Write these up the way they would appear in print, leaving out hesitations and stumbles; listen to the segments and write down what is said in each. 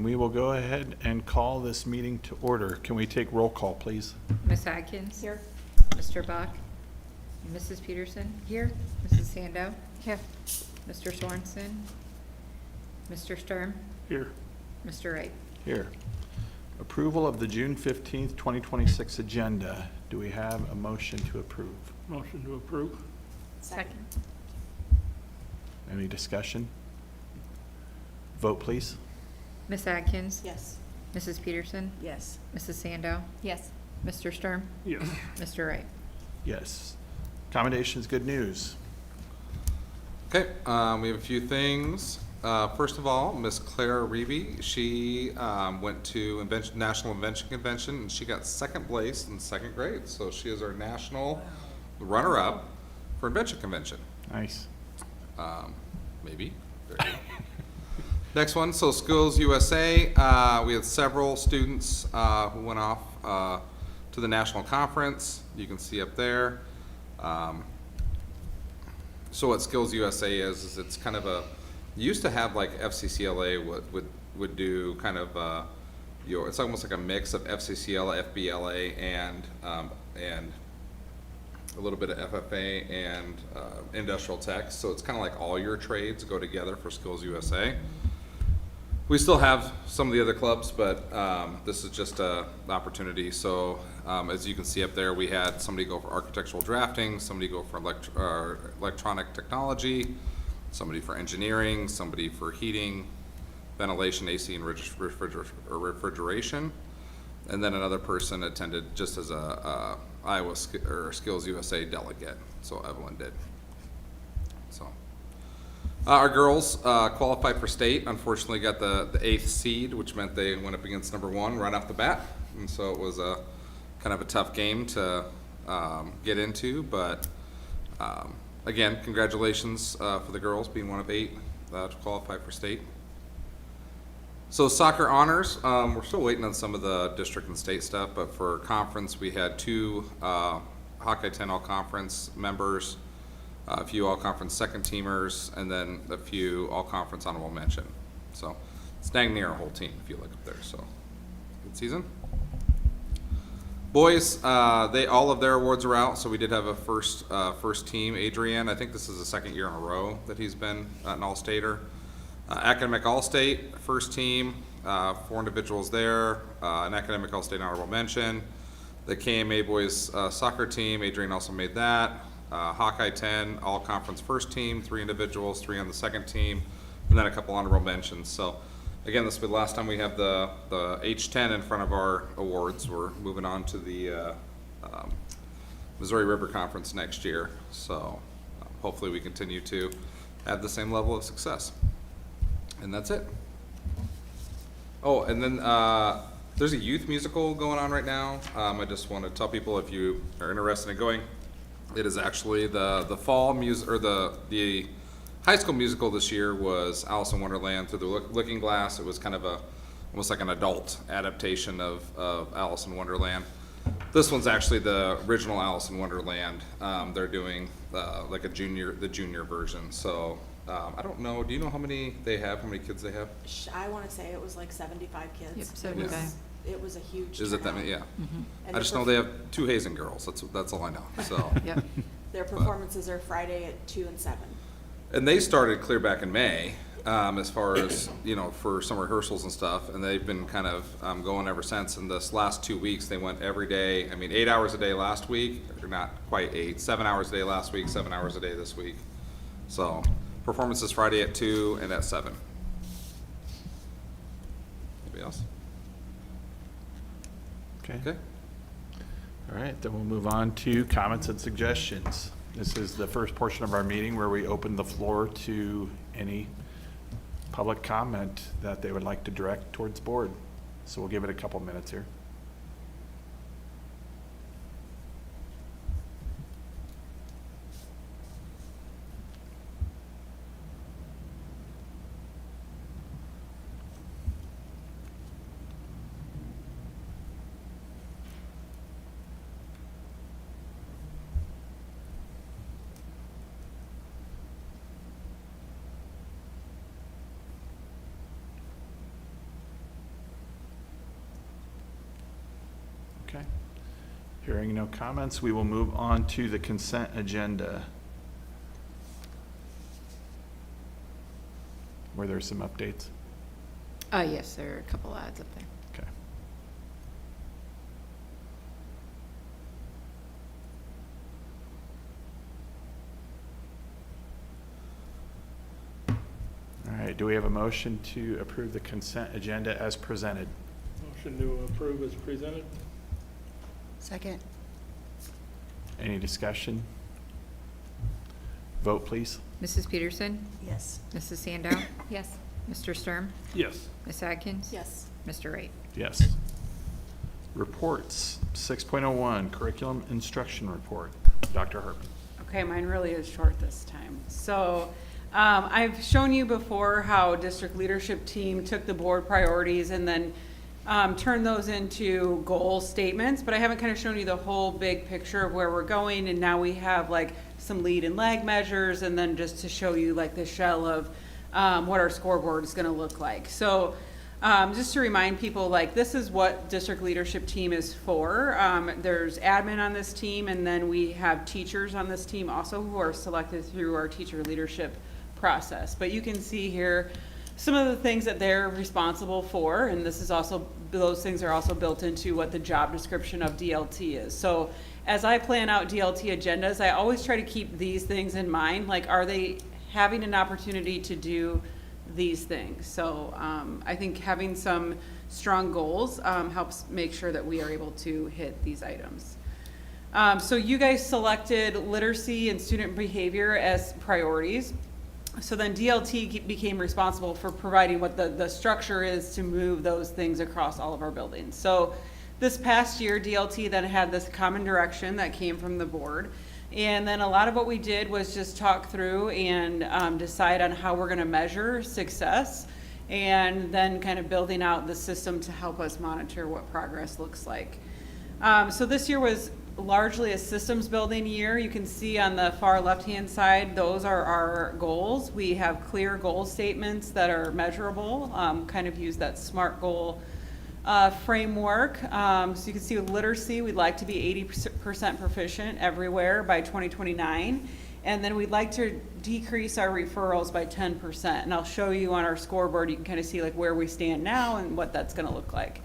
We will go ahead and call this meeting to order. Can we take roll call, please? Ms. Atkins? Here. Mr. Bach? Mrs. Peterson? Here. Mrs. Sandow? Here. Mr. Sorensen? Mr. Sturm? Here. Mr. Wright? Here. Approval of the June 15th, 2026 agenda. Do we have a motion to approve? Motion to approve. Second. Any discussion? Vote, please. Ms. Atkins? Yes. Mrs. Peterson? Yes. Mrs. Sandow? Yes. Mr. Sturm? Yes. Mr. Wright? Yes. Commendations, good news. Okay, we have a few things. First of all, Miss Claire Reeve, she went to National Invention Convention and she got second place in second grade. So she is our national runner-up for Invention Convention. Nice. Maybe. There you go. Next one, so Skills USA, we had several students who went off to the national conference. You can see up there. So what Skills USA is it's kind of a, used to have like FCCLA would do kind of, it's almost like a mix of FCCLA, FBLA, and a little bit of FFA and industrial tech. So it's kind of like all your trades go together for Skills USA. We still have some of the other clubs, but this is just an opportunity. So as you can see up there, we had somebody go for architectural drafting, somebody go for electronic technology, somebody for engineering, somebody for heating, ventilation, AC, and refrigeration. And then another person attended just as a Iowa Skills USA delegate. So Evelyn did. So. Our girls qualified for state. Unfortunately, got the 8th seed, which meant they went up against number 1 right off the bat, and so it was a kind of a tough game to get into. But again, congratulations for the girls being one of 8 to qualify for state. So soccer honors, we're still waiting on some of the district and state stuff, but for conference, we had 2 Hawkeye 10 all-conference members. A few all-conference second-teamers, and then a few all-conference honorable mention. So it's dang near our whole team if you look up there. So good season. Boys, all of their awards are out. So we did have a first team. Adrian, I think this is the second year in a row that he's been an all-stater. Academic all-state, first team. 4 individuals there, an academic all-state honorable mention. The KMA boys soccer team, Adrian also made that. Hawkeye 10, all-conference first team, 3 individuals, 3 on the second team, and then a couple honorable mentions. So again, this will be the last time we have the H10 in front of our awards. We're moving on to the Missouri River Conference next year. So hopefully we continue to have the same level of success. And that's it. Oh, and then there's a youth musical going on right now. I just want to tell people, if you are interested in going, it is actually the fall music, or the high school musical this year was Alice in Wonderland Through the Looking Glass. It was kind of almost like an adult adaptation of Alice in Wonderland. This one's actually the original Alice in Wonderland. They're doing like the junior version. So I don't know. Do you know how many they have? How many kids they have? I want to say it was like 75 kids. Yep, 75. It was a huge Is it that turnout. many? Yeah. And I just know they have 2 Hazen girls. That's all I know. So. Yep. Their performances are Friday at 2 and 7. And they started clear back in May, as far as, for some rehearsals and stuff, and they've been kind of going ever since. And this last 2 weeks, they went every day. 8 hours a day last week, or not quite 8, 7 hours a day last week, 7 hours a day this week. So performances Friday at 2 and at 7. Anybody else? Okay. All right, then we'll move on to comments and suggestions. This is the first portion of our meeting where we open the floor to any public comment that they would like to direct towards board. So we'll give it a couple minutes here. Okay. Hearing no comments, we will move on to the consent agenda. Were there some updates? Yes, there are a couple ads up there. Okay. All right, do we have a motion to approve the consent agenda as presented? Motion to approve as presented. Second. Any discussion? Vote, please. Mrs. Peterson? Yes. Mrs. Sandow? Yes. Mr. Sturm? Yes. Ms. Atkins? Yes. Mr. Wright? Yes. Reports, 6.01, curriculum instruction report. Dr. Hartman. Okay, mine really is short this time. So I've shown you before how district leadership team took the board priorities and then turned those into goal statements, but I haven't kind of shown you the whole big picture of where we're going. And now we have like some lead and lag measures, and then just to show you like the shell of what our scoreboard is going to look like. So just to remind people, like, this is what district leadership team is for. There's admin on this team, and then we have teachers on this team also who are selected through our teacher leadership process. But you can see here some of the things that they're responsible for, and this is also, those things are also built into what the job description of DLT is. So as I plan out DLT agendas, I always try to keep these things in mind, like, are they having an opportunity to do these things? So I think having some strong goals helps make sure that we are able to hit these items. So you guys selected literacy and student behavior as priorities. So then DLT became responsible for providing what the structure is to move those things across all of our buildings. So this past year, DLT then had this common direction that came from the board. And then a lot of what we did was just talk through and decide on how we're gonna measure success, and then kind of building out the system to help us monitor what progress looks like. So this year was largely a systems building year. You can see on the far left-hand side, those are our goals. We have clear goal statements that are measurable, kind of use that SMART goal framework. So you can see with literacy, we'd like to be 80% proficient everywhere by 2029. And then we'd like to decrease our referrals by 10%. And I'll show you on our scoreboard, you can kind of see like where we stand now and what that's gonna look like.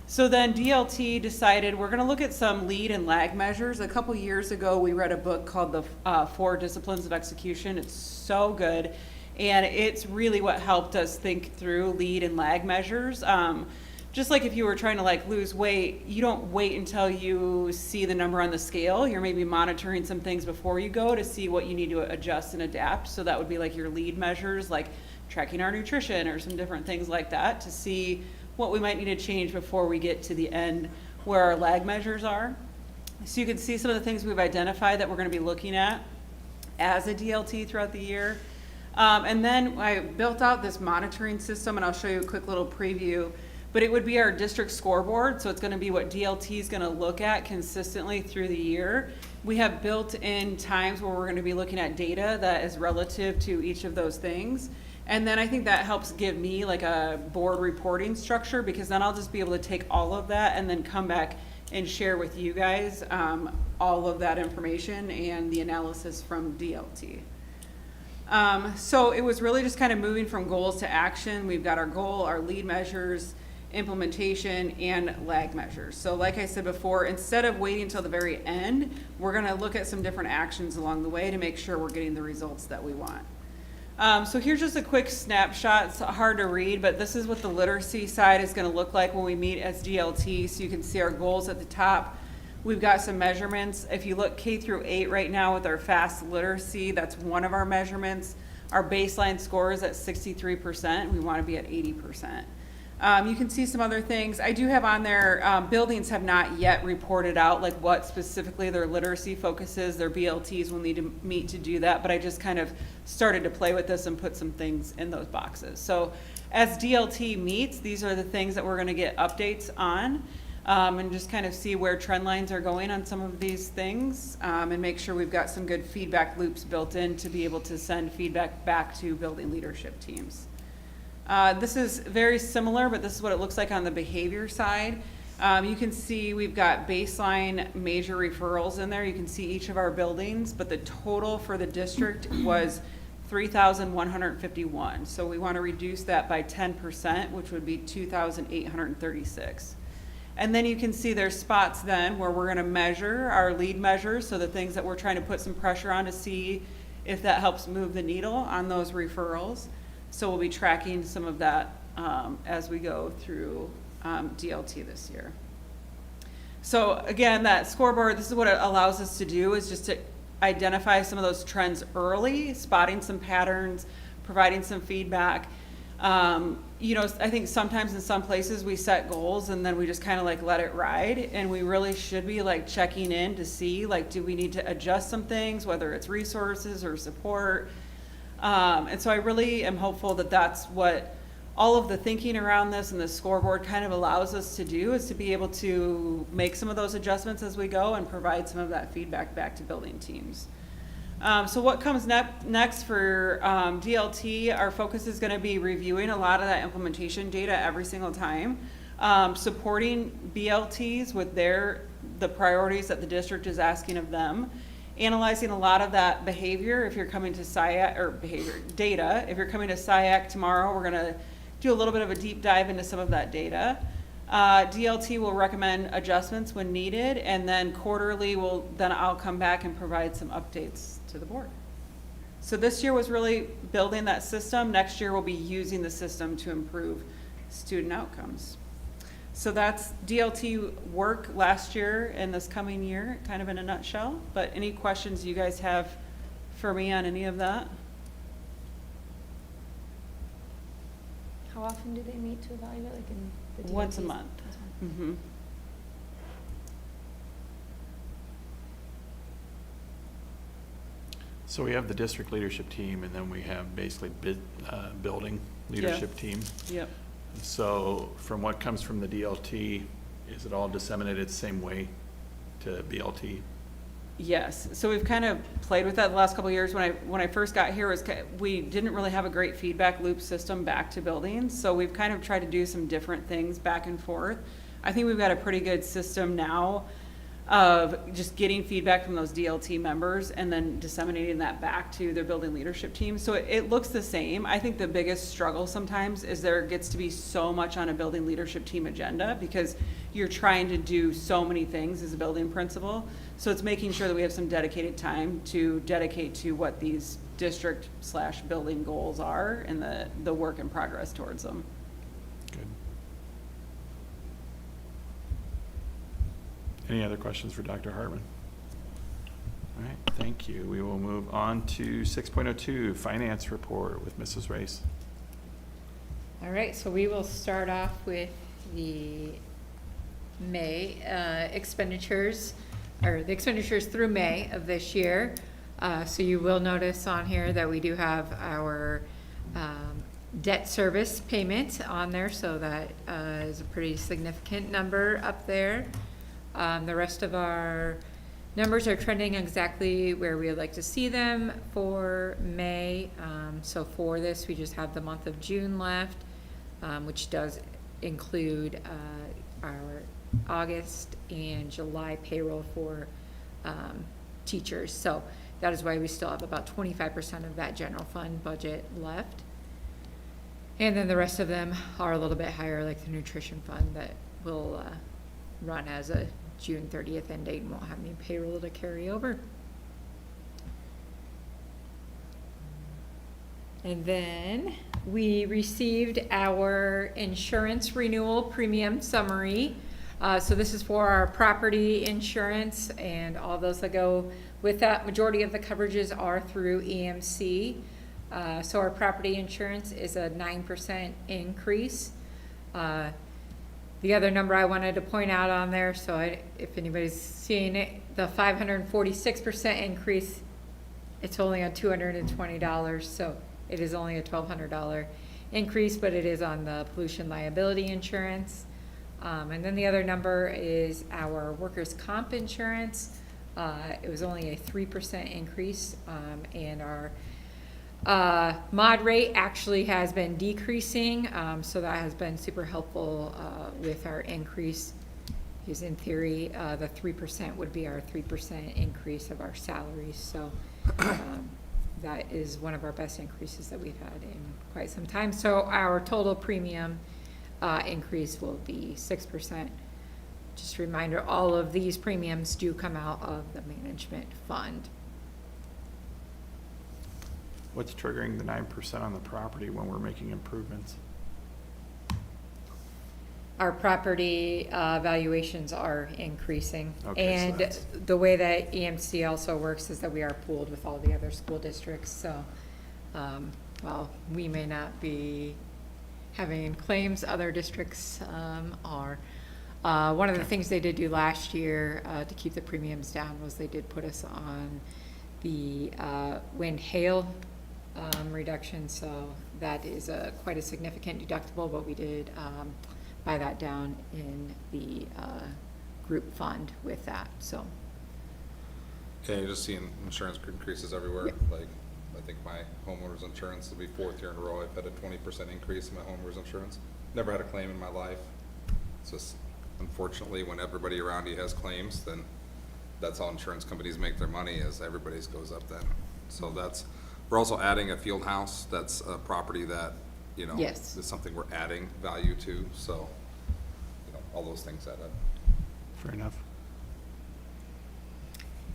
So then DLT decided we're gonna look at some lead and lag measures. A couple years ago, we read a book called The 4 Disciplines of Execution. It's so good. And it's really what helped us think through lead and lag measures. Just like if you were trying to like lose weight, you don't wait until you see the number on the scale. You're maybe monitoring some things before you go to see what you need to adjust and adapt. So that would be like your lead measures, like tracking our nutrition or some different things like that to see what we might need to change before we get to the end where our lag measures are. So you can see some of the things we've identified that we're going to be looking at as a DLT throughout the year. And then I built out this monitoring system, and I'll show you a quick little preview. But it would be our district scoreboard, so it's going to be what DLT is going to look at consistently through the year. We have built-in times where we're going to be looking at data that is relative to each of those things. And then I think that helps give me like a board reporting structure, because then I'll just be able to take all of that and then come back and share with you guys all of that information and the analysis from DLT. So it was really just kind of moving from goals to action. We've got our goal, our lead measures, implementation, and lag measures. So like I said before, instead of waiting until the very end, we're going to look at some different actions along the way to make sure we're getting the results that we want. So here's just a quick snapshot. It's hard to read, but this is what the literacy side is going to look like when we meet as DLT. So you can see our goals at the top. We've got some measurements. If you look K through 8 right now with our fast literacy, that's one of our measurements. Our baseline score is at 63%. We want to be at 80%. You can see some other things. I do have on there, buildings have not yet reported out like what specifically their literacy focus is. Their BLTs will need to meet to do that, but I just kind of started to play with this and put some things in those boxes. So as DLT meets, these are the things that we're going to get updates on, and just kind of see where trend lines are going on some of these things, and make sure we've got some good feedback loops built in to be able to send feedback back to building leadership teams. This is very similar, but this is what it looks like on the behavior side. You can see we've got baseline major referrals in there. You can see each of our buildings, but the total for the district was 3,151. So we want to reduce that by 10%, which would be 2,836. And then you can see there's spots then where we're going to measure our lead measures, so the things that we're trying to put some pressure on to see if that helps move the needle on those referrals. So we'll be tracking some of that as we go through DLT this year. So again, that scoreboard, this is what it allows us to do, is just to identify some of those trends early, spotting some patterns, providing some feedback. You know, I think sometimes in some places we set goals and then we just kind of like let it ride, and we really should be like checking in to see like, do we need to adjust some things, whether it's resources or support. And so I really am hopeful that that's what all of the thinking around this and the scoreboard kind of allows us to do, is to be able to make some of those adjustments as we go and provide some of that feedback back to building teams. So what comes next for DLT, our focus is going to be reviewing a lot of that implementation data every single time, supporting BLTs with the priorities that the district is asking of them, analyzing a lot of that behavior. If you're coming to SIAC, or behavior data, if you're coming to SIAC tomorrow, we're going to do a little bit of a deep dive into some of that data. DLT will recommend adjustments when needed, and then quarterly I'll come back and provide some updates to the board. So this year was really building that system. Next year we'll be using the system to improve student outcomes. So that's DLT work last year and this coming year, kind of in a nutshell. But any questions you guys have for me on any of that? How often do they meet to evaluate, like in the DLTs? Once a month. Once a month. Mm-hmm. So we have the district leadership team, and then we have basically building leadership team. Yep. So from what comes from the DLT, is it all disseminated the same way to BLT? Yes, so we've kind of played with that the last couple of years. When I first got here, we didn't really have a great feedback loop system back to buildings, so we've kind of tried to do some different things back and forth. I think we've got a pretty good system now. of just getting feedback from those DLT members and then disseminating that back to their building leadership team. So it looks the same. I think the biggest struggle sometimes is there gets to be so much on a building leadership team agenda because you're trying to do so many things as a building principal. So it's making sure that we have some dedicated time to dedicate to what these district/building goals are and the work in progress towards them. Good. Any other questions for Dr. Hartman? All right, thank you. We will move on to 6.02, Finance Report with Mrs. Race. All right, so we will start off with the May expenditures, or the expenditures through May of this year. So you will notice on here that we do have our debt service payment on there, so that is a pretty significant number up there. The rest of our numbers are trending exactly where we would like to see them for May. So for this, we just have the month of June left, which does include our August and July payroll for teachers. So that is why we still have about 25% of that general fund budget left. And then the rest of them are a little bit higher, like the nutrition fund that will run as a June 30th end date and won't have any payroll to carry over. And then we received our insurance renewal premium summary. So this is for our property insurance and all those that go with that. Majority of the coverages are through EMC. So our property insurance is a 9% increase. The other number I wanted to point out on there, if anybody's seeing it, the 546% increase, it's only on $220, so it is only a $1,200 increase, but it is on the pollution liability insurance. And then the other number is our workers' comp insurance. It was only a 3% increase, and our mod rate actually has been decreasing, so that has been super helpful with our increase. Because in theory, the 3% would be our 3% increase of our salaries. So that is one of our best increases that we've had in quite some time. So our total premium increase will be 6%. Just a reminder, all of these premiums do come out of the management fund. What's triggering the 9% on the property when we're making improvements? Our property valuations are increasing. Okay, so And that's- the way that EMC also works is that we are pooled with all the other school districts. So while we may not be having claims, other districts are. One of the things they did do last year to keep the premiums down was they did put us on the wind hail reduction. So that is quite a significant deductible, but we did buy that down in the group fund with that, so. Yeah, you're just seeing insurance increases everywhere. Yep. Like, I think my homeowner's insurance will be 4th year in a row. I've had a 20% increase in my homeowner's insurance. Never had a claim in my life. It's just, unfortunately, when everybody around you has claims, then that's how insurance companies make their money, is everybody's goes up then. So we're also adding a field house. That's a property that, Yes. is something we're adding value to. So, all those things add up. Fair enough.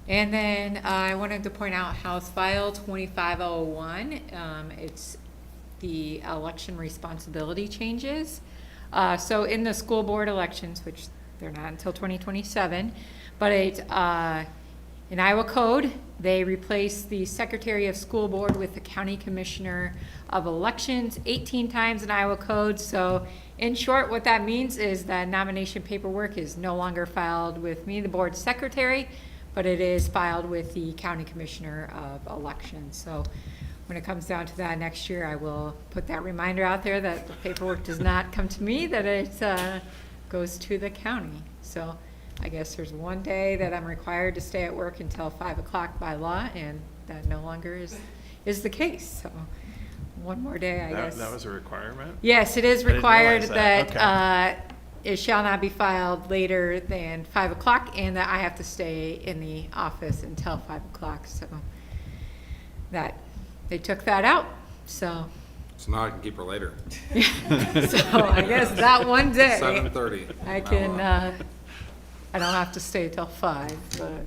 And then I wanted to point out House File 2501. It's the election responsibility changes. So in the school board elections, which they're not until 2027, but it's in Iowa code, they replace the Secretary of School Board with the County Commissioner of Elections 18 times in Iowa code. So in short, what that means is that nomination paperwork is no longer filed with me, the board secretary, but it is filed with the County Commissioner of Elections. So when it comes down to that next year, I will put that reminder out there that the paperwork does not come to me, that it goes to the county. So I guess there's one day that I'm required to stay at work until 5 o'clock by law, and that no longer is the case. So one more day, I guess. That was a requirement? Yes, it is I didn't required realize that. that it shall not be filed later than 5 o'clock, and that I have to stay in the office until 5 o'clock, so that, they took that out, so, So now I can keep her later. so I guess that one day. 7:30. I can, I don't have to stay till 5, but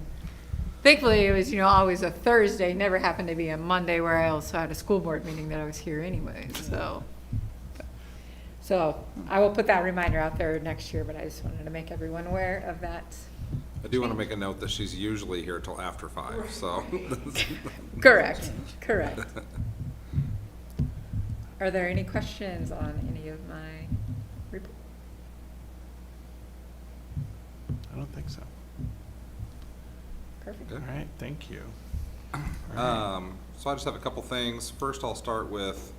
thankfully it was, always a Thursday, never happened to be a Monday where I also had a school board meeting that I was here anyway, so. So I will put that reminder out there next year, but I just wanted to make everyone aware of that. I do want to make a note that she's usually here till after 5, so. Correct, correct. Are there any questions on any of my report? I don't think so. Perfect. All right, thank you. All right. So I just have a couple things. First, I'll start with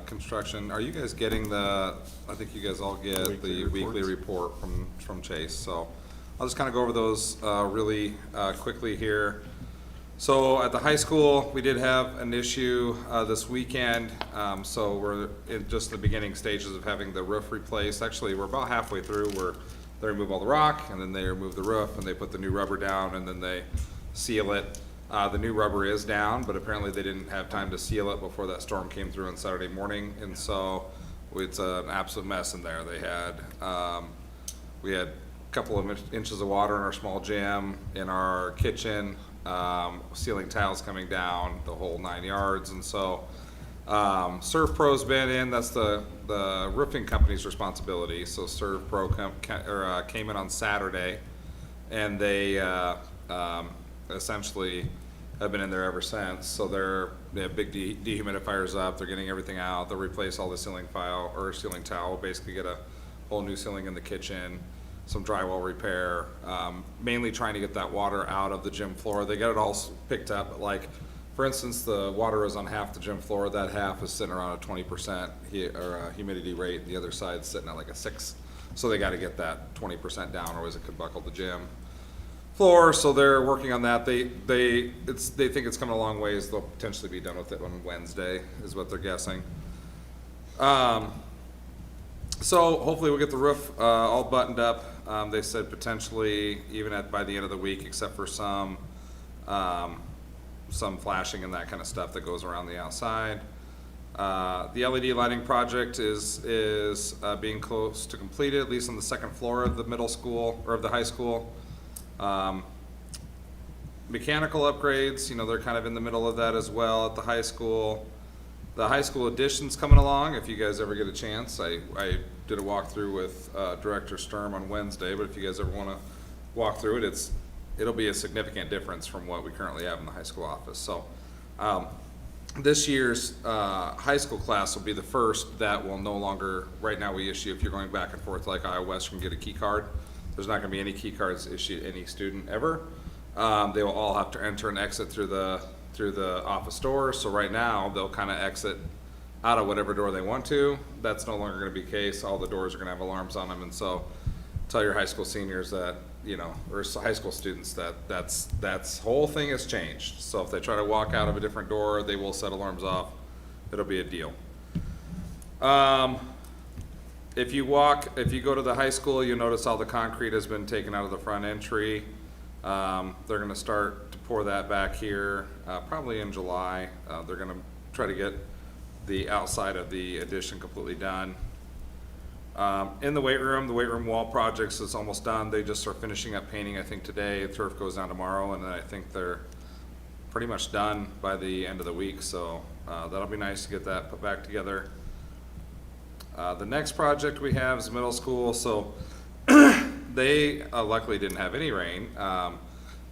construction. Are you guys getting I think you guys all get Weekly the weekly reports? report from Chase. So I'll just kind of go over those really quickly here. So at the high school, we did have an issue this weekend. So we're in just the beginning stages of having the roof replaced. Actually, we're about halfway through where they remove all the rock, and then they remove the roof, and they put the new rubber down, and then they seal it. The new rubber is down, but apparently they didn't have time to seal it before that storm came through on Saturday morning, and so it's an absolute mess in there. We had a couple of inches of water in our small gym, in our kitchen, ceiling tiles coming down, the whole 9 yards, and so Surf Pro's been in. That's the roofing company's responsibility. So Surf Pro came in on Saturday, and they essentially have been in there ever since. So they have big dehumidifiers up. They're getting everything out. They'll replace all the ceiling tile. Basically, get a whole new ceiling in the kitchen. Some drywall repair. Mainly trying to get that water out of the gym floor. They got it all picked up. Like, for instance, the water is on half the gym floor. That half is sitting around a 20% humidity rate. The other side's sitting at like a 6. So they got to get that 20% down, or it could buckle the gym floor. So they're working on that. They think it's coming a long ways. They'll potentially be done with it on Wednesday, is what they're guessing. So hopefully we'll get the roof all buttoned up. They said potentially even by the end of the week, except for some flashing and that kind of stuff that goes around the outside. The LED lighting project is being close to completed, at least on the second floor of the middle school, or of the high school. Mechanical upgrades, they're kind of in the middle of that as well at the high school. The high school addition's coming along. If you guys ever get a chance, I did a walkthrough with Director Sturm on Wednesday, but if you guys ever want to walk through it, it'll be a significant difference from what we currently have in the high school office. So this year's high school class will be the first that will no longer, right now we issue, if you're going back and forth like Iowa West, you can get a key card. There's not going to be any key cards issued to any student ever. They will all have to enter and exit through the office door. So right now they'll kind of exit out of whatever door they want to. That's no longer going to be the case. All the doors are going to have alarms on them, and so tell your high school seniors that, or high school students that's whole thing has changed. So if they try to walk out of a different door, they will set alarms off. It'll be a deal. If you go to the high school, you'll notice all the concrete has been taken out of the front entry. They're going to start to pour that back here probably in July. They're going to try to get the outside of the addition completely done. In the weight room wall projects is almost done. They just are finishing up painting, I think, today. Turf goes down tomorrow, and then I think they're pretty much done by the end of the week. So that'll be nice to get that put back together. The next project we have is middle school. So they luckily didn't have any rain.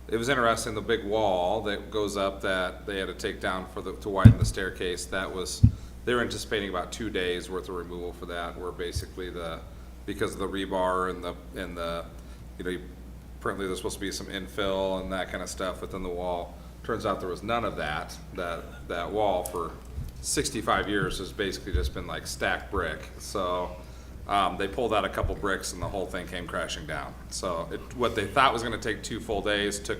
It was interesting, the big wall that goes up that they had to take down to widen the staircase, they were anticipating about 2 days worth of removal for that, where basically because of the rebar and the apparently there's supposed to be some infill and that kind of stuff within the wall. Turns out there was none of that. That wall for 65 years has basically just been like stacked brick. So they pulled out a couple bricks and the whole thing came crashing down. So what they thought was going to take 2 full days took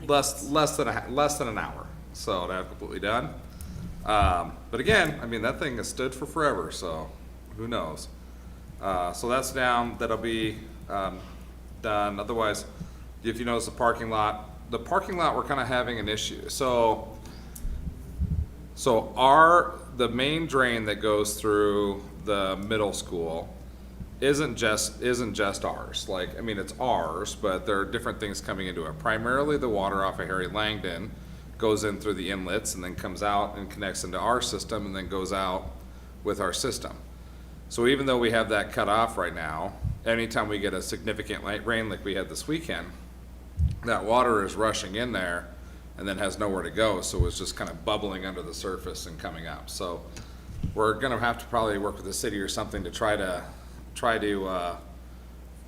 less than an hour. So to have completely done. But again, I mean, that thing has stood for forever, so who knows? So that's down, that'll be, done. Otherwise, if you notice the parking lot, we're kind of having an issue. So the main drain that goes through the middle school isn't just ours. Like, I mean, it's ours, but there are different things coming into it. Primarily the water off of Harry Langdon goes in through the inlets and then comes out and connects into our system and then goes out with our system. So even though we have that cut off right now, anytime we get a significant light rain like we had this weekend, that water is rushing in there and then has nowhere to go, so it's just kind of bubbling under the surface and coming up. So we're gonna have to probably work with the city or something to try to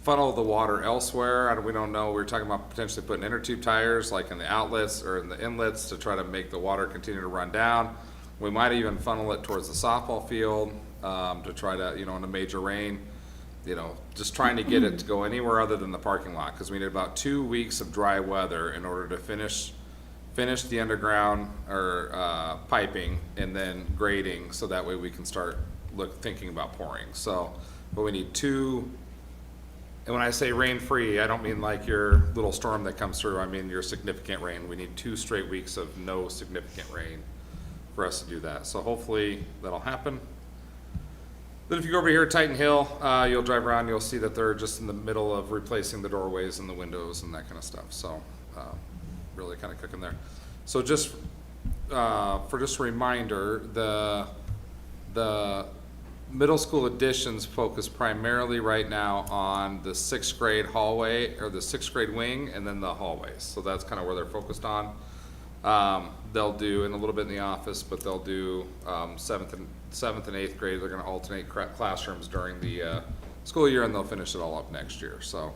funnel the water elsewhere. We don't know, we were talking about potentially putting inner tube tires like in the outlets or in the inlets to try to make the water continue to run down. We might even funnel it towards the softball field, to try to, in a major rain, just trying to get it to go anywhere other than the parking lot, because we need about 2 weeks of dry weather in order to finish the underground or piping and then grading, so that way we can start thinking about pouring. So, but we need 2, and when I say rain-free, I don't mean like your little storm that comes through, I mean your significant rain. We need 2 straight weeks of no significant rain for us to do that. So hopefully that'll happen. Then if you go over here at Titan Hill, you'll drive around, you'll see that they're just in the middle of replacing the doorways and the windows and that kind of stuff. So, really kind of cooking there. So just, for just a reminder, the middle school additions focus primarily right now on the 6th grade hallway, or the 6th grade wing, and then the hallways. So that's kind of where they're focused on. They'll do, and a little bit in the office, but they'll do 7th and 8th grade. They're going to alternate classrooms during the school year, and they'll finish it all up next year. So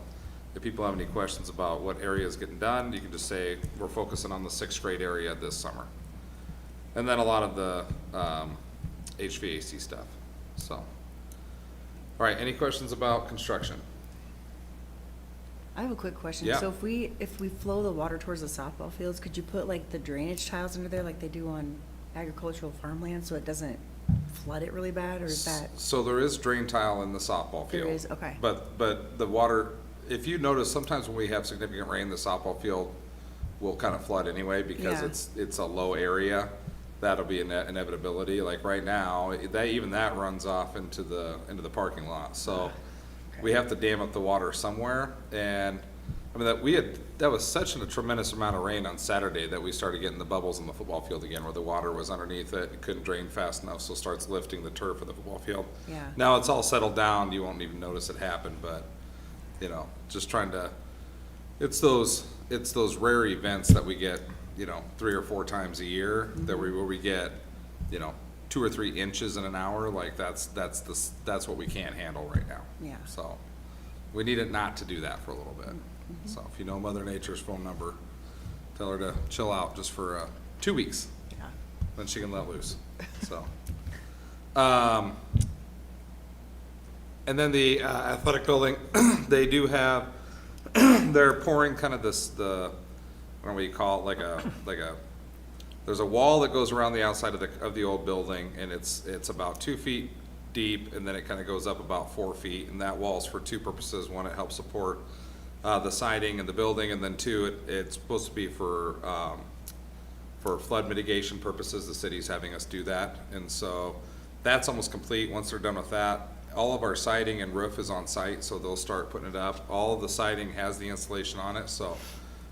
if people have any questions about what area is getting done, you can just say we're focusing on the 6th grade area this summer. And then a lot of the HVAC stuff. So, all right, any questions about construction? I have a quick question. Yeah. So if we flow the water towards the softball fields, could you put like the drainage tiles under there like they do on agricultural farmland so it doesn't flood it really bad, or is that? So there is drain tile in the softball field. There is, okay. But the water, if you notice, sometimes when we have significant rain, the softball field will kind of flood anyway because Yeah. it's a low area. That'll be an inevitability. Like right now, that runs off into the parking lot. So we have to dam up the water somewhere. And I mean, that was such a tremendous amount of rain on Saturday that we started getting the bubbles in the football field again, where the water was underneath it. It couldn't drain fast enough, so it starts lifting the turf of the football field. Yeah. Now it's all settled down. You won't even notice it happen, but just trying to, it's those rare events that we get, 3 or 4 times a year that where we get, 2 or 3 inches in an hour. Like that's what we can't handle right now. Yeah. So we need it not to do that for a little bit. So if you know Mother Nature's phone number, tell her to chill out just for 2 weeks. Yeah. Then she can let loose. So, and then the athletic building, they do have, they're pouring kind of what do you call it, there's a wall that goes around the outside of the old building, and it's about 2 feet deep, and then it kind of goes up about 4 feet, and that wall's for 2 purposes. One, it helps support the siding in the building, and then 2, it's supposed to be for flood mitigation purposes. The city's having us do that, and so that's almost complete. Once they're done with that, all of our siding and roof is on site, so they'll start putting it up. All of the siding has the installation on it, so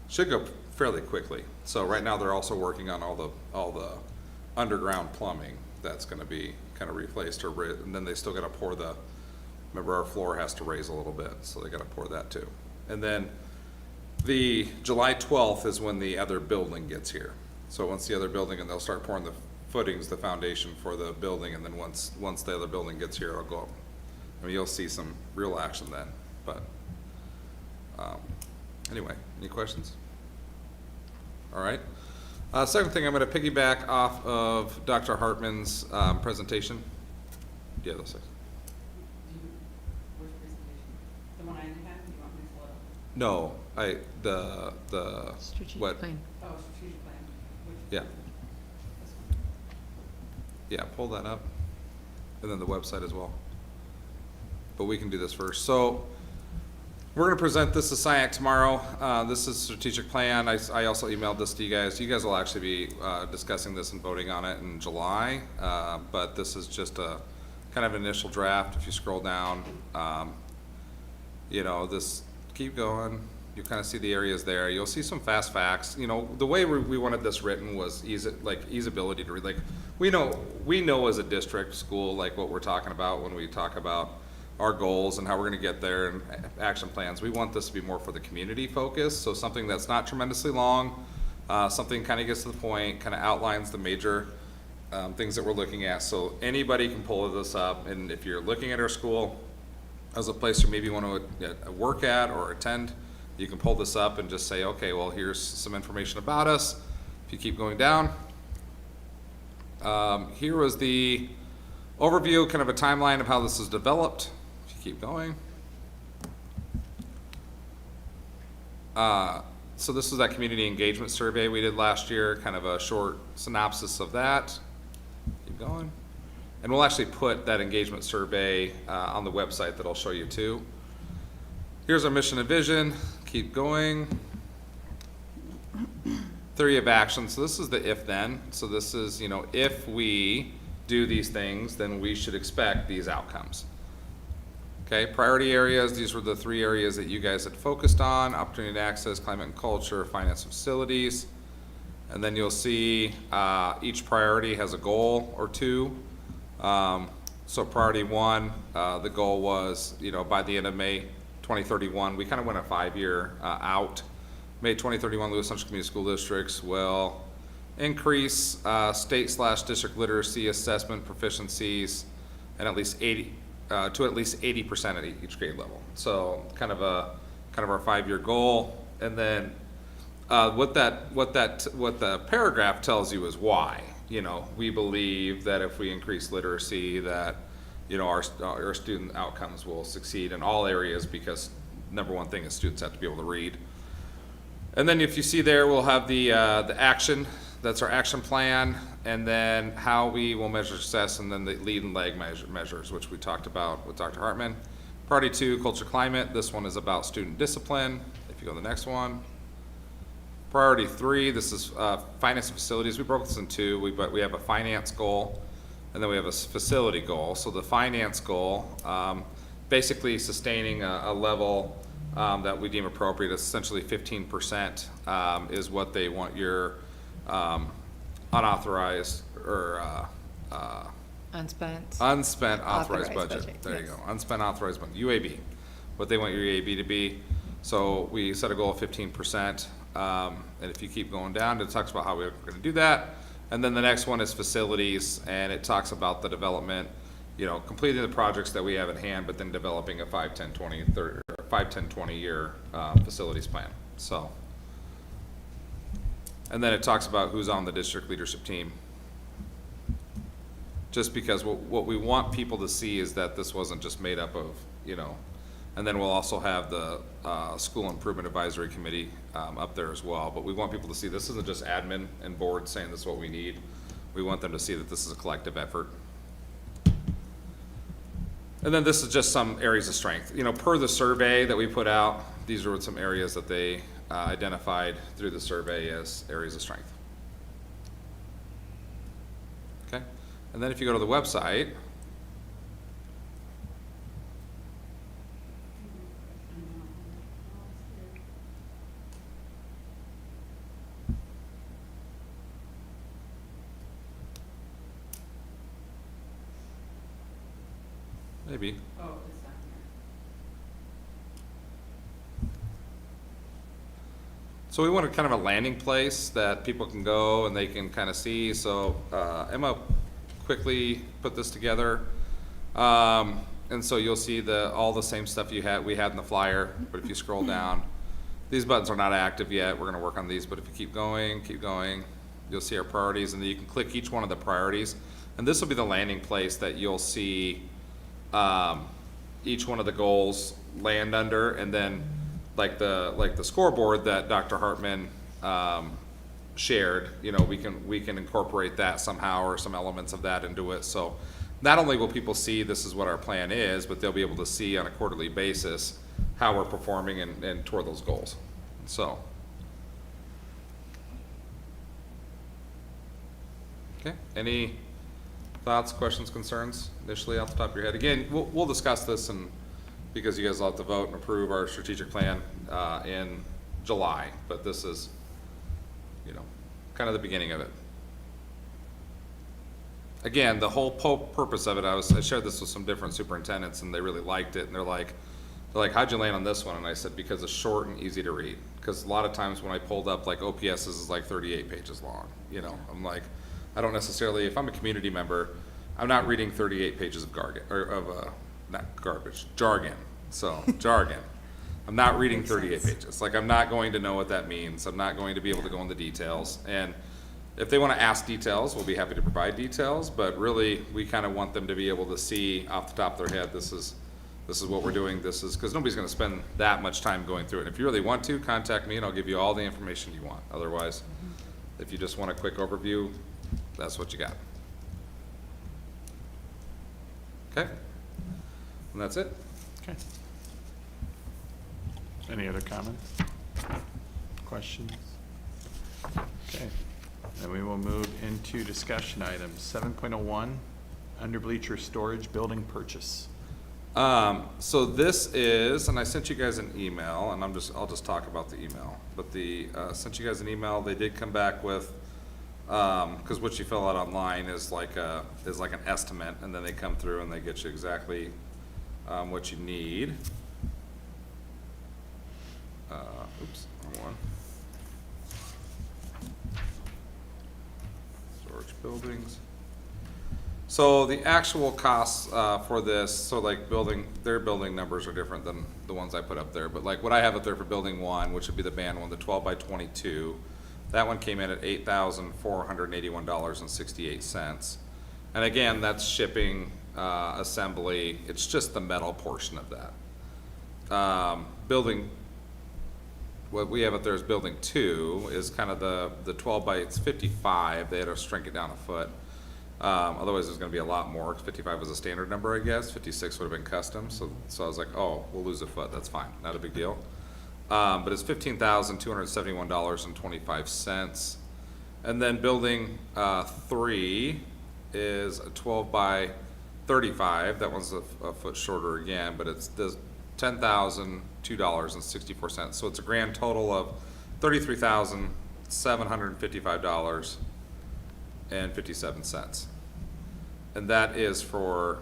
should go fairly quickly. So right now they're also working on all the underground plumbing that's going to be kind of replaced, and then they still got to pour remember our floor has to raise a little bit, so they got to pour that too. And then the July 12th is when the other building gets here. So once the other building, and they'll start pouring the footings, the foundation for the building, and then once the other building gets here, it'll go up. I mean, you'll see some real action then, but anyway, any questions? All right. Second thing, I'm going to piggyback off of Dr. Hartman's presentation. Yeah, those things. Where's the presentation? The one I had, do you want me to pull it up? No, the Strategic what? plan. Oh, strategic plan. Yeah. This one. Yeah, pull that up, and then the website as well. but we can do this first. So we're gonna present this to SIAC tomorrow. This is strategic plan. I also emailed this to you guys. You guys will actually be discussing this and voting on it in July. But this is just a kind of initial draft. If you scroll down, you know, this, keep going. You kind of see the areas there. You'll see some fast facts. You know, the way we wanted this written was easeability to read. Like, we know as a district school, like what we're talking about when we talk about our goals and how we're gonna get there and action plans. We want this to be more for the community focus, so something that's not tremendously long, something kind of gets to the point, kind of outlines the major things that we're looking at. So anybody can pull this up, and if you're looking at our school as a place you maybe want to work at or attend, you can pull this up and just say, okay, well, here's some information about us. If you keep going down, here was the overview, kind of a timeline of how this is developed. If you keep going. So this is that community engagement survey we did last year, kind of a short synopsis of that. Keep going. And we'll actually put that engagement survey on the website that I'll show you too. Here's our mission and vision. Keep going. Theory of action. So this is the if then. So this is, you know, if we do these things, then we should expect these outcomes. Okay, priority areas. These were the 3 areas that you guys had focused on: opportunity to access, climate and culture, finance and facilities. And then you'll see each priority has a goal or 2. So priority 1, the goal was, you know, by the end of May 2031, we kind of went a 5-year out. May 2031, Lewis Central Community School Districts will increase state/district literacy assessment proficiencies and at least 80% at each grade level. So kind of our 5-year goal. And then what the paragraph tells you is why. You know, we believe that if we increase literacy, that, you know, our student outcomes will succeed in all areas, because number one thing is students have to be able to read. And then if you see there, we'll have the action. That's our action plan, and then how we will measure success, and then the lead and lag measures, which we talked about with Dr. Hartman. Priority 2, culture climate. This one is about student discipline. If you go to the next one. Priority 3, this is finance and facilities. We broke this in 2. We have a finance goal, and then we have a facility goal. So the finance goal, basically sustaining a level that we deem appropriate, essentially 15% is what they want your unauthorized or Unspent. unspent authorized Authorized budget. budget, There you yes. go, unspent authorized budget, UAB, what they want your UAB to be. So we set a goal of 15%, and if you keep going down, it talks about how we're gonna do that. And then the next one is facilities, and it talks about the development, you know, completing the projects that we have at hand, but then developing a 5, 10, 20, 30, or 5, 10, 20 year facilities plan. So, and then it talks about who's on the district leadership team. Just because what we want people to see is that this wasn't just made up of, you know, and then we'll also have the School Improvement Advisory Committee up there as well. But we want people to see this isn't just admin and board saying this is what we need. We want them to see that this is a collective effort. And then this is just some areas of strength. You know, per the survey that we put out, these are some areas that they identified through the survey as areas of strength. Okay, and then if you go to the website, maybe. Oh, it's not here. So we want a kind of a landing place that people can go and they can kind of see. So Emma quickly put this together. And so you'll see all the same stuff we had in the flyer, but if you scroll down, these buttons are not active yet. We're gonna work on these, but if you keep going, you'll see our priorities, and then you can click each one of the priorities. And this will be the landing place that you'll see each one of the goals land under, and then like the scoreboard that Dr. Hartman shared, you know, we can incorporate that somehow or some elements of that into it. So not only will people see this is what our plan is, but they'll be able to see on a quarterly basis how we're performing and toward those goals. So. Okay, any thoughts, questions, concerns initially off the top of your head? Again, we'll discuss this and, because you guys will have to vote and approve our strategic plan, in July, but this is, you know, kind of the beginning of it. Again, the whole purpose of it, I shared this with some different superintendents and they really liked it, and they're like, how'd you land on this one? And I said, because it's short and easy to read. Because a lot of times when I pulled up, like, OPS's is like 38 pages long, you know, I'm like, I don't necessarily, if I'm a community member, I'm not reading 38 pages of jargon. So, jargon. I'm not reading Makes 38 sense. pages. Like, I'm not going to know what that means. I'm not going to be able to go into details. And if they want to ask details, we'll be happy to provide details, but really, we kind of want them to be able to see off the top of their head, this is what we're doing, this is, because nobody's going to spend that much time going through it. If you really want to, contact me and I'll give you all the information you want. Otherwise, if you just want a quick overview, that's what you got. Okay? And that's it. Okay. Any other comments? Questions? Okay, then we will move into discussion items. 7.01, under bleacher storage building purchase. So this is, and I sent you guys an email, and I'll just talk about the email. But sent you guys an email. They did come back with, because what you fill out online is like an estimate, and then they come through and they get you exactly what you need. Oops, wrong one. Storage buildings. So the actual costs for this, so like their building numbers are different than the ones I put up there. But like what I have up there for building 1, which would be the band one, the 12 by 22, that one came in at $8,481.68. And again, that's shipping, assembly. It's just the metal portion of that. What we have up there is building 2 is kind of the 12 by, it's 55. They had to shrink it down a foot. Otherwise there's gonna be a lot more. 55 was a standard number, I guess. 56 would have been custom. So I was like, oh, we'll lose a foot. That's fine. Not a big deal. But it's $15,271.25. And then building 3 is a 12 by 35. That one's a foot shorter again, but it's $10,002.64. So it's a grand total of $33,755.57. And that is for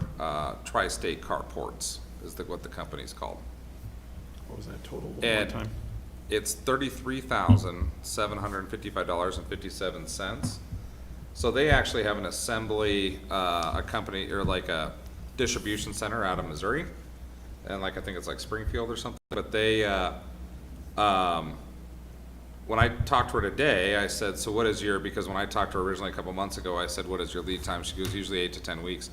Tri-State Carports, is what the company's called. What was that total? One more And time. it's $33,755.57. So they actually have an assembly, a company, or like a distribution center out of Missouri. And like, I think it's like Springfield or something. But they, when I talked to her today, I said, so what is because when I talked to her originally a couple months ago, I said, what is your lead time? She goes, usually 8 to 10 weeks.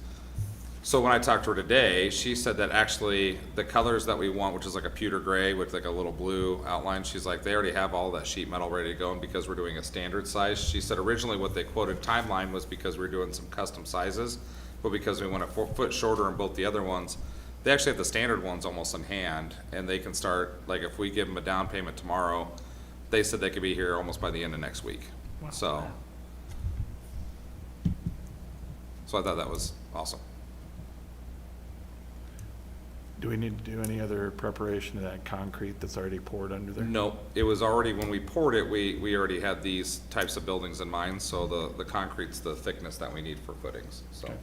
So when I talked to her today, she said that actually the colors that we want, which is like a pewter gray with like a little blue outline, she's like, they already have all that sheet metal ready to go. And because we're doing a standard size, she said originally what they quoted timeline was because we're doing some custom sizes, but because we went a foot shorter in both the other ones, they actually have the standard ones almost in hand, and they can start, like if we give them a down payment tomorrow, they said they could be here almost by the end of next week. Wow. So I thought that was awesome. Do we need to do any other preparation of that concrete that's already poured under there? No, it was already, when we poured it, we already had these types of buildings in mind, so the concrete's the thickness that we need for footings, so. Okay.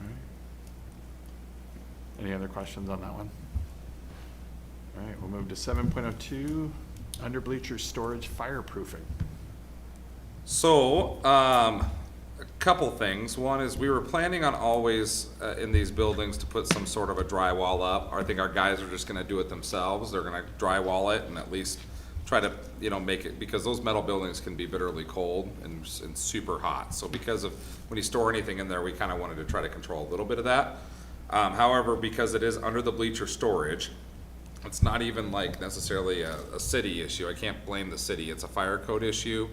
All right. Any other questions on that one? All right, we'll move to 7.02, under bleacher storage fireproofing. So, a couple things. One is we were planning on always, in these buildings to put some sort of a drywall up. I think our guys are just gonna do it themselves. They're gonna drywall it and at least try to, make it, because those metal buildings can be bitterly cold and super hot. So because of, when you store anything in there, we kinda wanted to try to control a little bit of that. However, because it is under the bleacher storage, it's not even like necessarily a city issue. I can't blame the city. It's a fire code issue.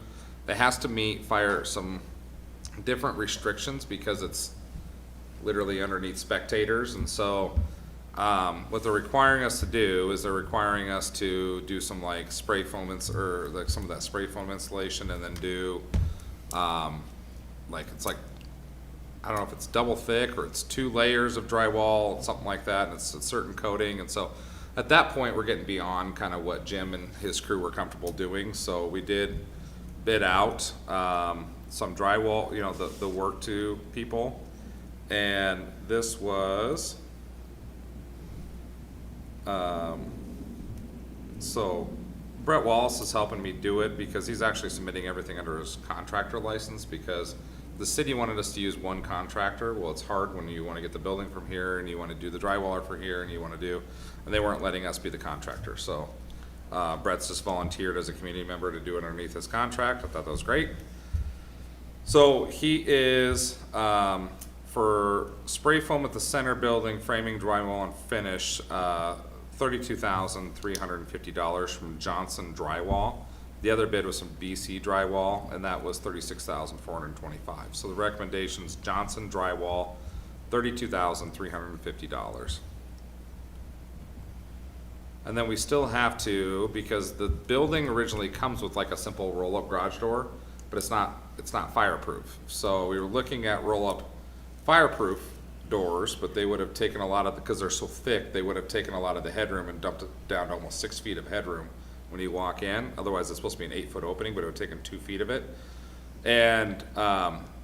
it has to meet some different restrictions because it's literally underneath spectators. And so, what they're requiring us to do is they're requiring us to do some like spray foam or like some of that spray foam insulation, and then do, like, it's like, I don't know if it's double thick or it's 2 layers of drywall, something like that, and it's a certain coating. And so at that point, we're getting beyond kind of what Jim and his crew were comfortable doing. So we did bid out some drywall, you know, the work to people. And this was, so Brett Wallace is helping me do it because he's actually submitting everything under his contractor license, because the city wanted us to use one contractor. Well, it's hard when you want to get the building from here and you want to do the drywall for here and and they weren't letting us be the contractor. So Brett's just volunteered as a community member to do it underneath his contract. I thought that was great. So he is, for spray foam at the center building, framing, drywall, and finish, $32,350 from Johnson Drywall. The other bid was from BC Drywall, and that was $36,425. So the recommendation's Johnson Drywall, $32,350. And then we still have to, because the building originally comes with like a simple roll-up garage door, but it's not fireproof. So we were looking at roll-up fireproof doors, but they would have taken a lot of, because they're so thick, they would have taken a lot of the headroom and dumped it down to almost 6 feet of headroom when you walk in. Otherwise, it's supposed to be an 8-foot opening, but it would have taken 2 feet of it. And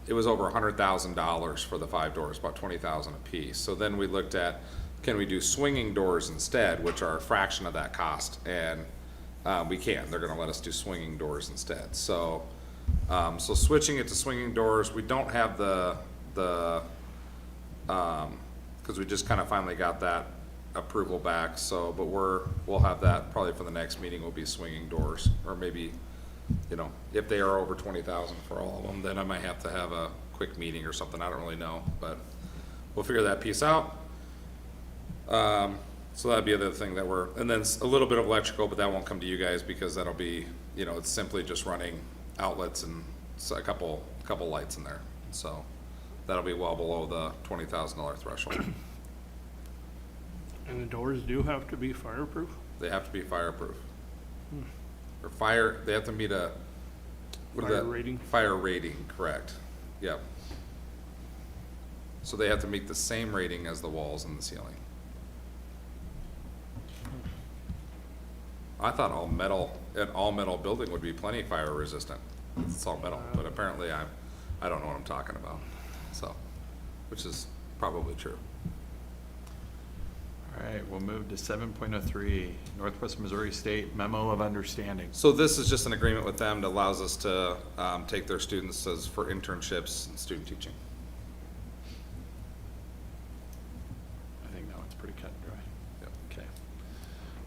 it was over $100,000 for the 5 doors, about $20,000 a piece. So then we looked at, can we do swinging doors instead, which are a fraction of that cost? And we can. They're going to let us do swinging doors instead. So, so switching it to swinging doors, we don't have because we just kind of finally got that approval back. So, but we'll have that probably for the next meeting. Will be swinging doors, or maybe, you know, if they are over 20,000 for all of them, then I might have to have a quick meeting or something. I don't really know, but we'll figure that piece out. So that'd be the other thing that and then a little bit of electrical, but that won't come to you guys because that'll be, you know, it's simply just running outlets and a couple lights in there. So that'll be well below the $20,000 threshold. And the doors do have to be fireproof? They have to be fireproof. Or they have to meet a, what is Fire that? rating? Fire rating, correct. Yep. So they have to meet the same rating as the walls and the ceiling. I thought an all metal building would be plenty fire resistant. It's all metal, but apparently I don't know what I'm talking about. So, which is probably true. All right, we'll move to 7.03, Northwest Missouri State Memo of Understanding. So this is just an agreement with them that allows us to take their students for internships and student teaching. I think that one's pretty cut and dry. Yep. Okay.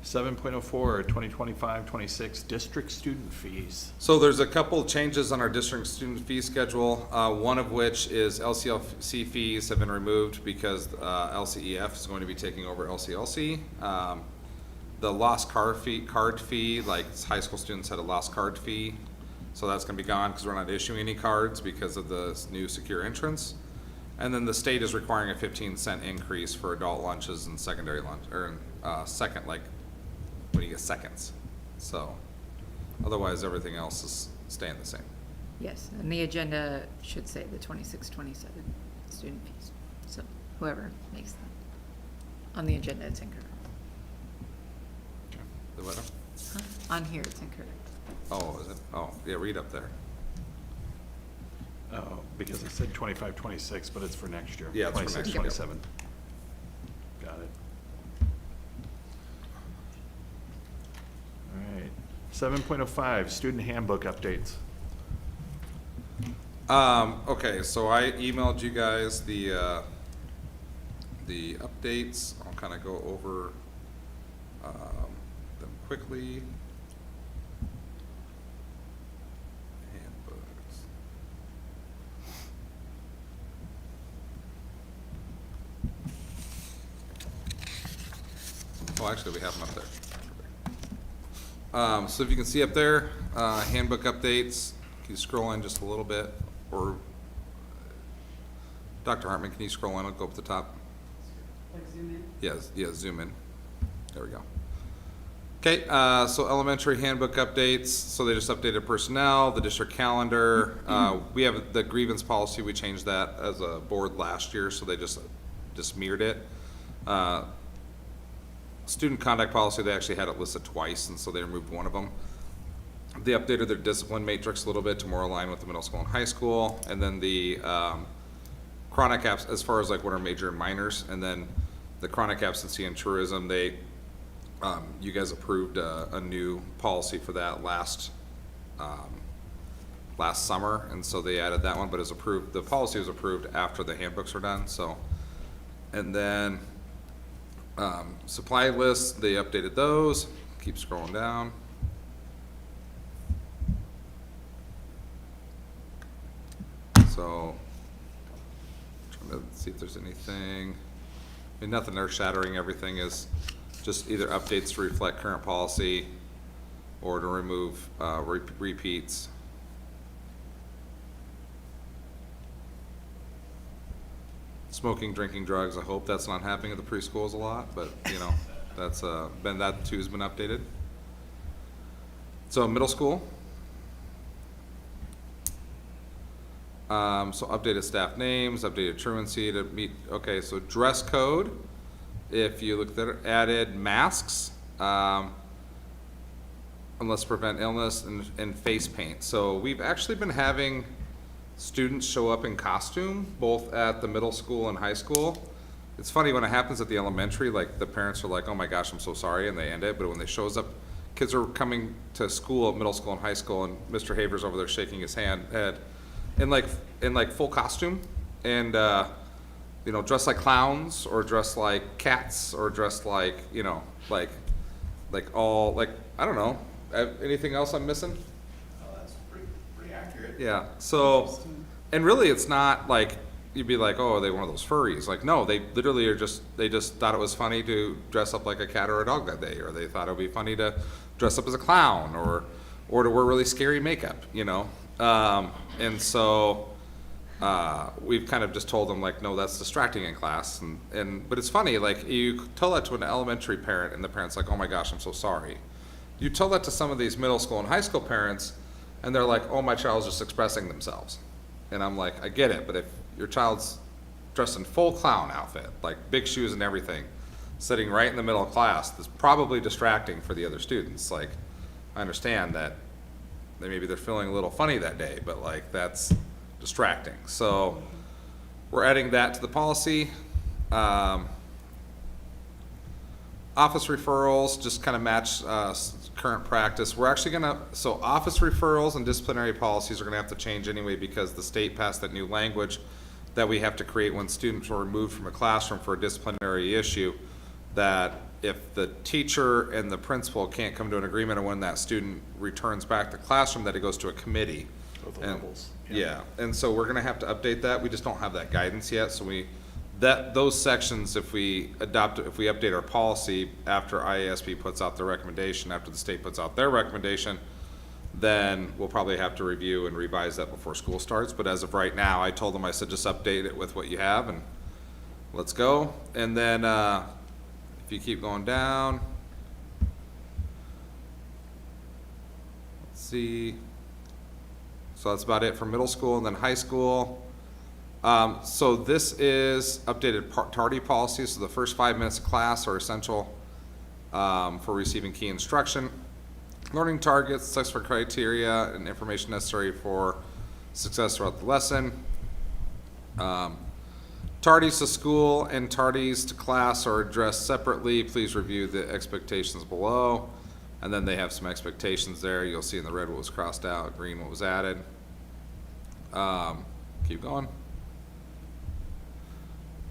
7.04, 2025-26 district student fees. So there's a couple of changes on our district student fee schedule, one of which is LCLC fees have been removed because LCEF is going to be taking over LCLC. The lost card fee, like high school students had a lost card fee, so that's going to be gone because we're not issuing any cards because of the new secure entrance. And then the state is requiring a 15-cent increase for adult lunches and secondary lunch, or second, like when you get seconds. So otherwise, everything else is staying the same. Yes, and the agenda should say the 26, 27 student fees. So whoever makes them. On the agenda, it's incorrect. The what? Huh? On here, it's incorrect. Oh, is it? Oh, yeah, read up there. Oh, because it said 25-26, but it's for next year. Yeah, it's for 26, next year. 27. Got it. All right. 7.05, student handbook updates. Okay, so I emailed you guys the updates. I'll kind of go over them quickly. Handbooks. Oh, actually, we have them up there. So if you can see up there, handbook updates. Can you scroll in just a little bit? Or, Dr. Hartman, can you scroll in and go up to the top? Like zoom in? Yeah, zoom in. There we go. Okay, so elementary handbook updates. So they just updated personnel, the district calendar. We have the grievance policy. We changed that as a board last year, so they just mirrored it. Student conduct policy, they actually had it listed twice, and so they removed one of them. They updated their discipline matrix a little bit to more align with the middle school and high school. And then the chronic apps, as far as like what are major and minors, and then the chronic absentee and tourism, they, you guys approved a new policy for that last summer, and so they added that one, but it was approved, the policy was approved after the handbooks were done, so. And then, supply lists, they updated those, keep scrolling down. So, trying to see if there's anything, I mean, nothing earth shattering, everything is just either updates to reflect current policy or to remove, repeats. Smoking, drinking, drugs, I hope that's not happening at the preschools a lot, but, you know, that's, that too's been updated. So, middle school. So updated staff names, updated truancy to meet, okay, so dress code, if you look at it, added masks, unless prevent illness, and face paint. So we've actually been having students show up in costume, both at the middle school and high school. It's funny when it happens at the elementary, like the parents are like, oh my gosh, I'm so sorry, and they end it, but when they shows up, kids are coming to school at middle school and high school, and Mr. Haver's over there shaking his head, in like full costume, and you know, dressed like clowns, or dressed like cats, or dressed like, you know, like all, like, I don't know, anything else I'm missing? That's pretty accurate. Yeah, so, and really it's not like, you'd be like, oh, are they one of those furries? Like, no, they literally are just, they just thought it was funny to dress up like a cat or a dog that day, or they thought it would be funny to dress up as a clown, or to wear really scary makeup, you know? And so, we've kind of just told them like, no, that's distracting in class, but it's funny, like, you tell that to an elementary parent, and the parent's like, oh my gosh, I'm so sorry. You tell that to some of these middle school and high school parents, and they're like, oh, my child's just expressing themselves. And I'm like, I get it, but if your child's dressed in full clown outfit, like big shoes and everything, sitting right in the middle of class, that's probably distracting for the other students. Like, I understand that maybe they're feeling a little funny that day, but like, that's distracting. So we're adding that to the policy. Office referrals just kind of match current practice. We're actually gonna, so office referrals and disciplinary policies are gonna have to change anyway, because the state passed that new language that we have to create when students are removed from a classroom for a disciplinary issue, that if the teacher and the principal can't come to an agreement on when that student returns back to the classroom, that it goes to a committee. Both And- levels. Yeah, and so we're gonna have to update that. We just don't have that guidance yet, so those sections, if we update our policy after IASB puts out their recommendation, after the state puts out their recommendation, then we'll probably have to review and revise that before school starts. But as of right now, I told them, I said, just update it with what you have, and let's go. And then, if you keep going down, let's see. So that's about it for middle school. And then high school. So this is updated tardy policy. So the first 5 minutes of class are essential for receiving key instruction. Learning targets, success criteria, and information necessary for success throughout the lesson. Tardies to school and tardies to class are addressed separately. Please review the expectations below. And then they have some expectations there. You'll see in the red what was crossed out, green what was added. Keep going.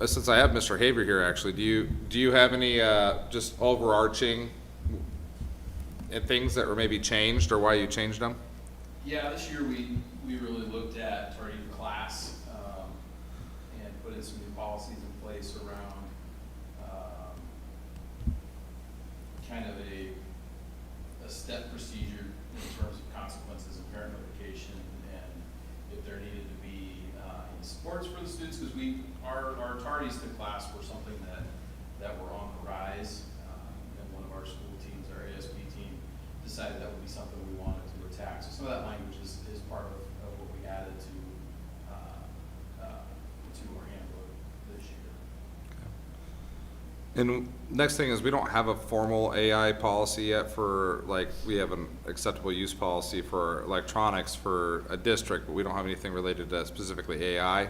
Since I have Mr. Haver here, actually, do you have any just overarching things that were maybe changed, or why you changed them? Yeah, this year we really looked at tardy to class and put in some new policies in place around kind of a step procedure in terms of consequences of parent notification that were on the rise. And one of our school teams, our ASB team, decided that would be something we wanted to attack. So some of that language is part of what we added to our handbook this year. And next thing is, we don't have a formal AI policy yet for, like, we have an acceptable use policy for electronics for a district, but we don't have anything related to specifically AI.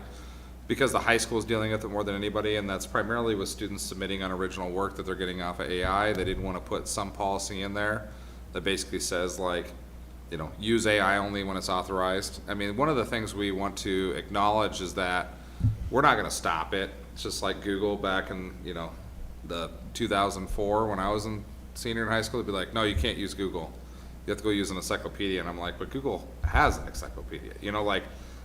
Because the high school is dealing with it more than anybody, and that's primarily with students submitting on original work that they're getting off of AI, they didn't want to put some policy in there that basically says, like, you know, use AI only when it's authorized. I mean, one of the things we want to acknowledge is that we're not going to stop it. It's just like Google back in, you know, the 2004 when I was in senior in high school. They'd be like, no, you can't use Google. You have to go use an encyclopedia. And I'm like, but Google has an encyclopedia. You know, like,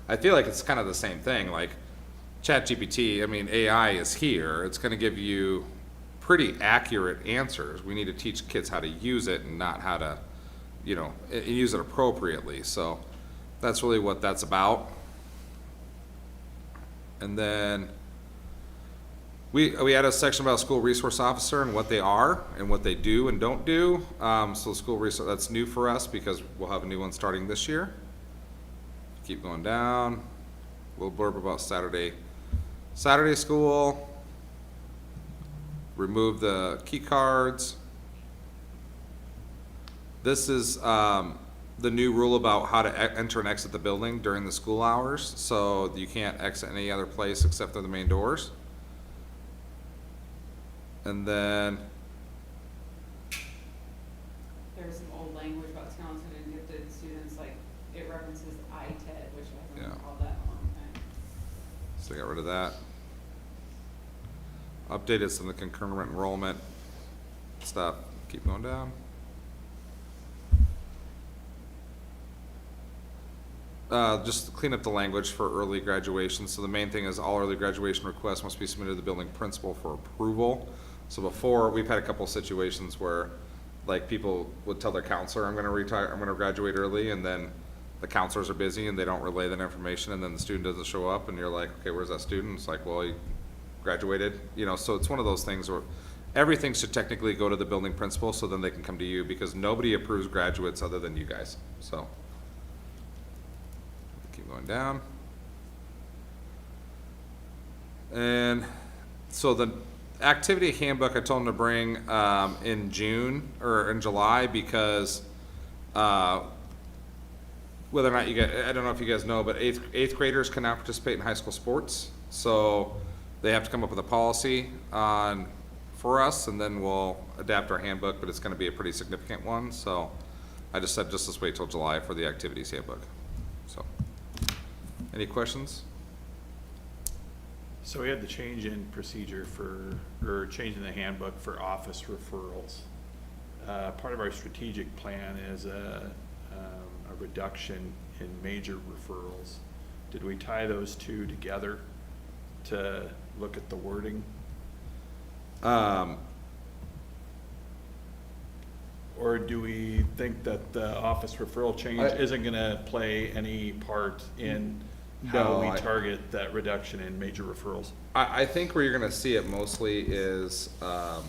I feel like it's kind of the same thing. Like, ChatGPT, I mean, AI is here. It's going to give you pretty accurate answers. We need to teach kids how to use it and not how to, you know, use it appropriately. So that's really what that's about. And then we had a section about school resource officer and what they are and what they do and don't do. So school resource, that's new for us because we'll have a new one starting this year. Keep going down. We'll blurb about Saturday school. Remove the key cards. This is the new rule about how to enter and exit the building during the school hours. So you can't exit any other place except through the main doors. And then There's some old language about talented and gifted students, like it references ITED, which I haven't Yeah. called that in a long time. so I got rid of that. Updated some of the concurrent enrollment stuff. Keep going down. Just clean up the language for early graduation. So the main thing is all early graduation requests must be submitted to the building principal for approval. So before, we've had a couple of situations where, like, people would tell their counselor, I'm gonna retire, I'm gonna graduate early, and then the counselors are busy and they don't relay that information, and then the student doesn't show up, and you're like, okay, where's that student? It's like, well, he graduated, you know, so it's one of those things where everything should technically go to the building principal, so then they can come to you, because nobody approves graduates other than you guys, so. Keep going down. And so the activity handbook, I told them to bring in June or in July, because whether or not you guys, I don't know if you guys know, but eighth graders can now participate in high school sports. So they have to come up with a policy for us, and then we'll adapt our handbook, but it's gonna be a pretty significant one. So I just said, just let's wait till July for the activities handbook. So, any questions? So we had the change in procedure or change in the handbook for office referrals. Part of our strategic plan is a reduction in major referrals. Did we tie those two together to look at the wording? Or do we think that the office referral change isn't gonna play any part in how we target that reduction in major referrals? I think where you're gonna see it mostly is the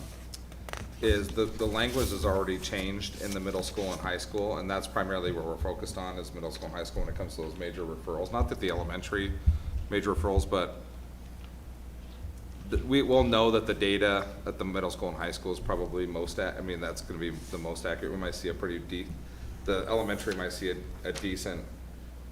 language is already changed in the middle school and high school, and that's primarily what we're focused on, is middle school and high school when it comes to those major referrals. Not that the elementary major referrals, but we will know that the data at the middle school and high school is probably I mean, that's gonna be the most accurate. We might see a pretty the elementary might see a decent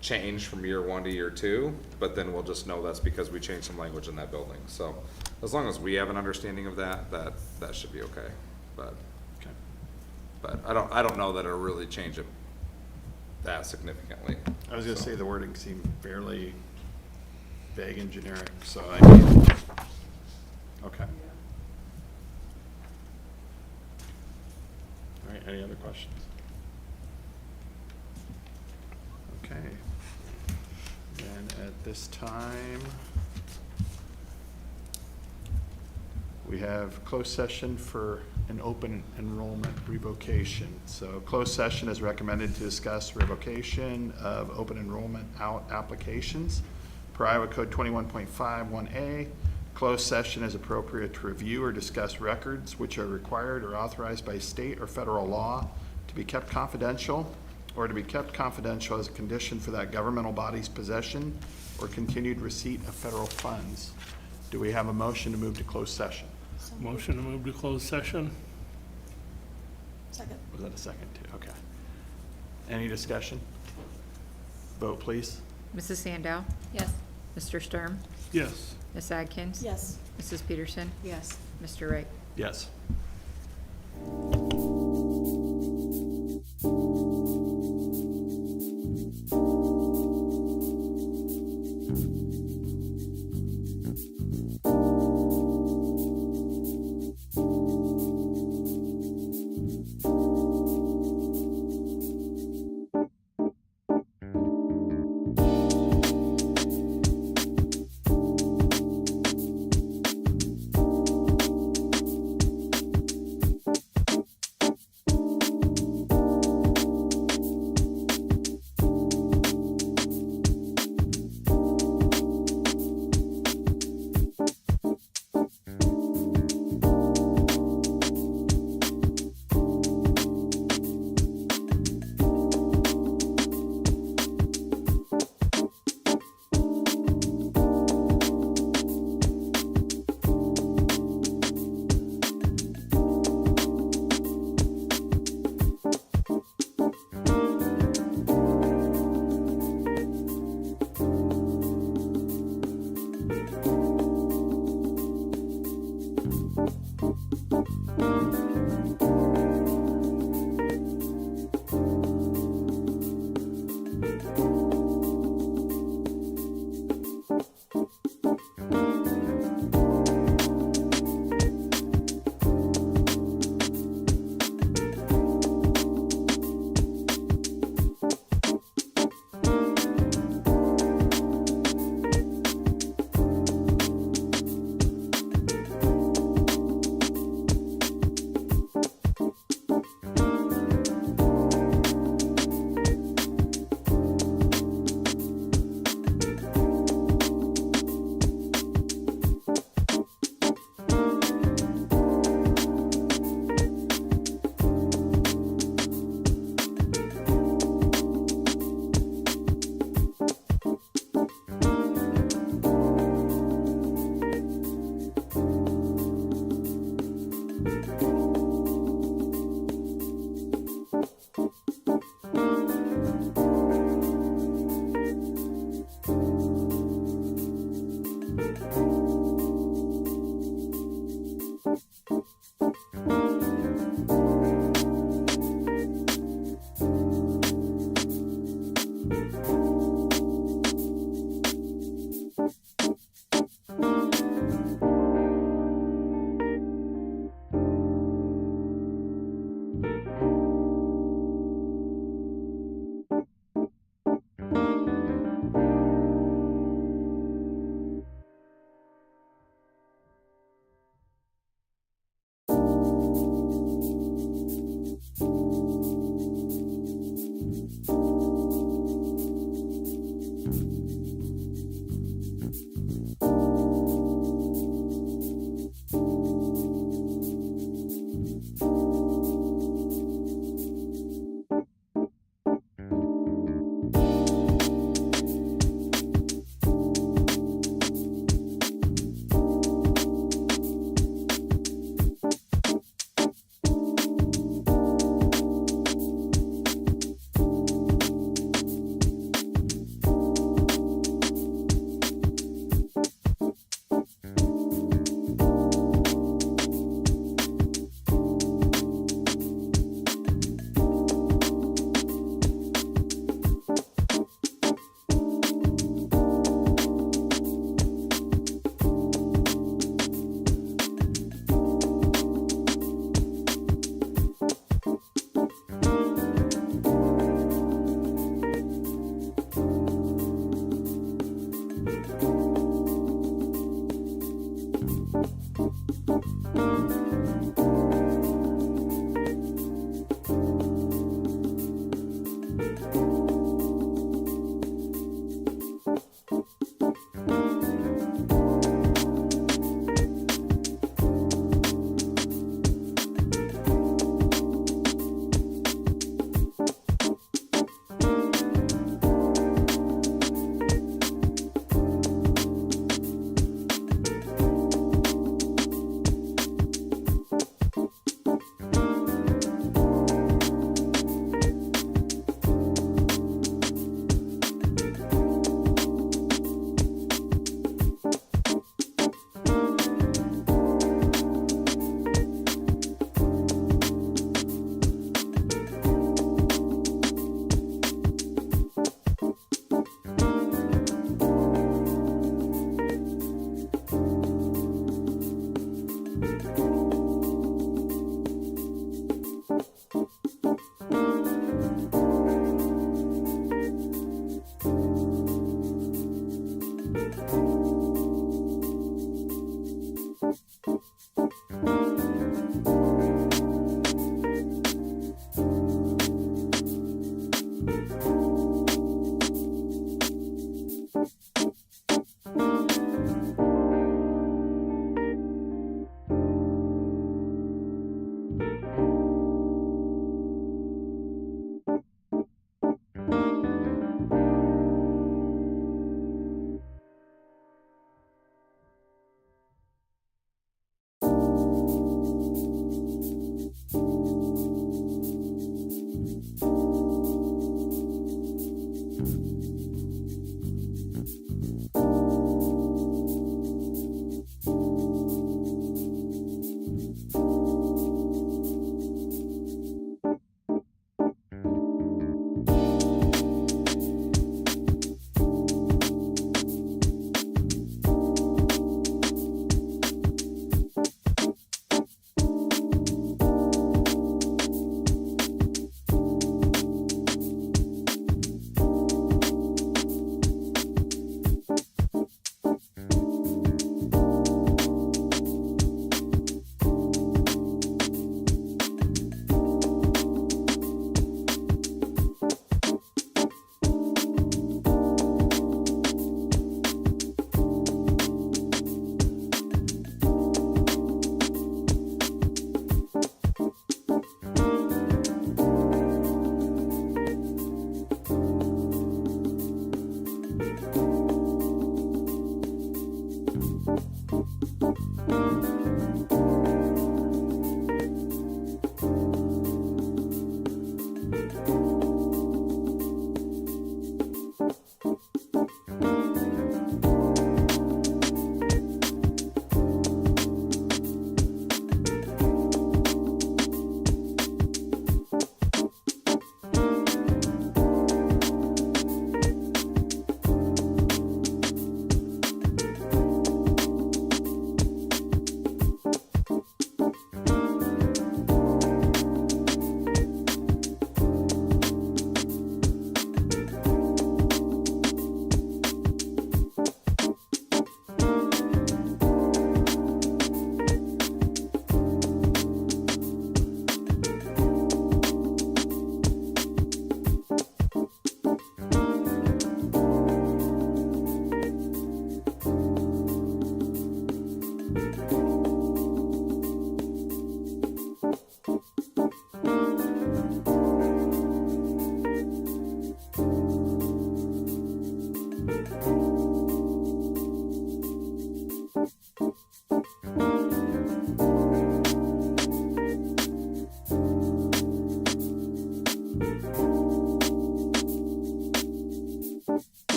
change from year 1 to year 2, but then we'll just know that's because we changed some language in that building. So as long as we have an understanding of that should be okay. But I don't know that it'll really change it that significantly. I was gonna So. say the wording seemed fairly vague and generic, so I mean, okay. All right, any other questions? Okay. And at this time, we have closed session for an open enrollment revocation. So closed session is recommended to discuss revocation of open enrollment applications per Iowa Code 21.51A. Closed session is appropriate to review or discuss records which are required or authorized by state or federal law to be kept confidential, or to be kept confidential as a condition for that governmental body's possession or continued receipt of federal funds. Do we have a motion to move to closed session? Motion to move to closed session? Second. Was that a second too? Okay. Any discussion? Vote, please. Mrs. Sandow? Yes. Mr. Sturm? Yes. Ms. Adkins? Yes. Mrs. Peterson? Yes. Mr. Wright? Yes.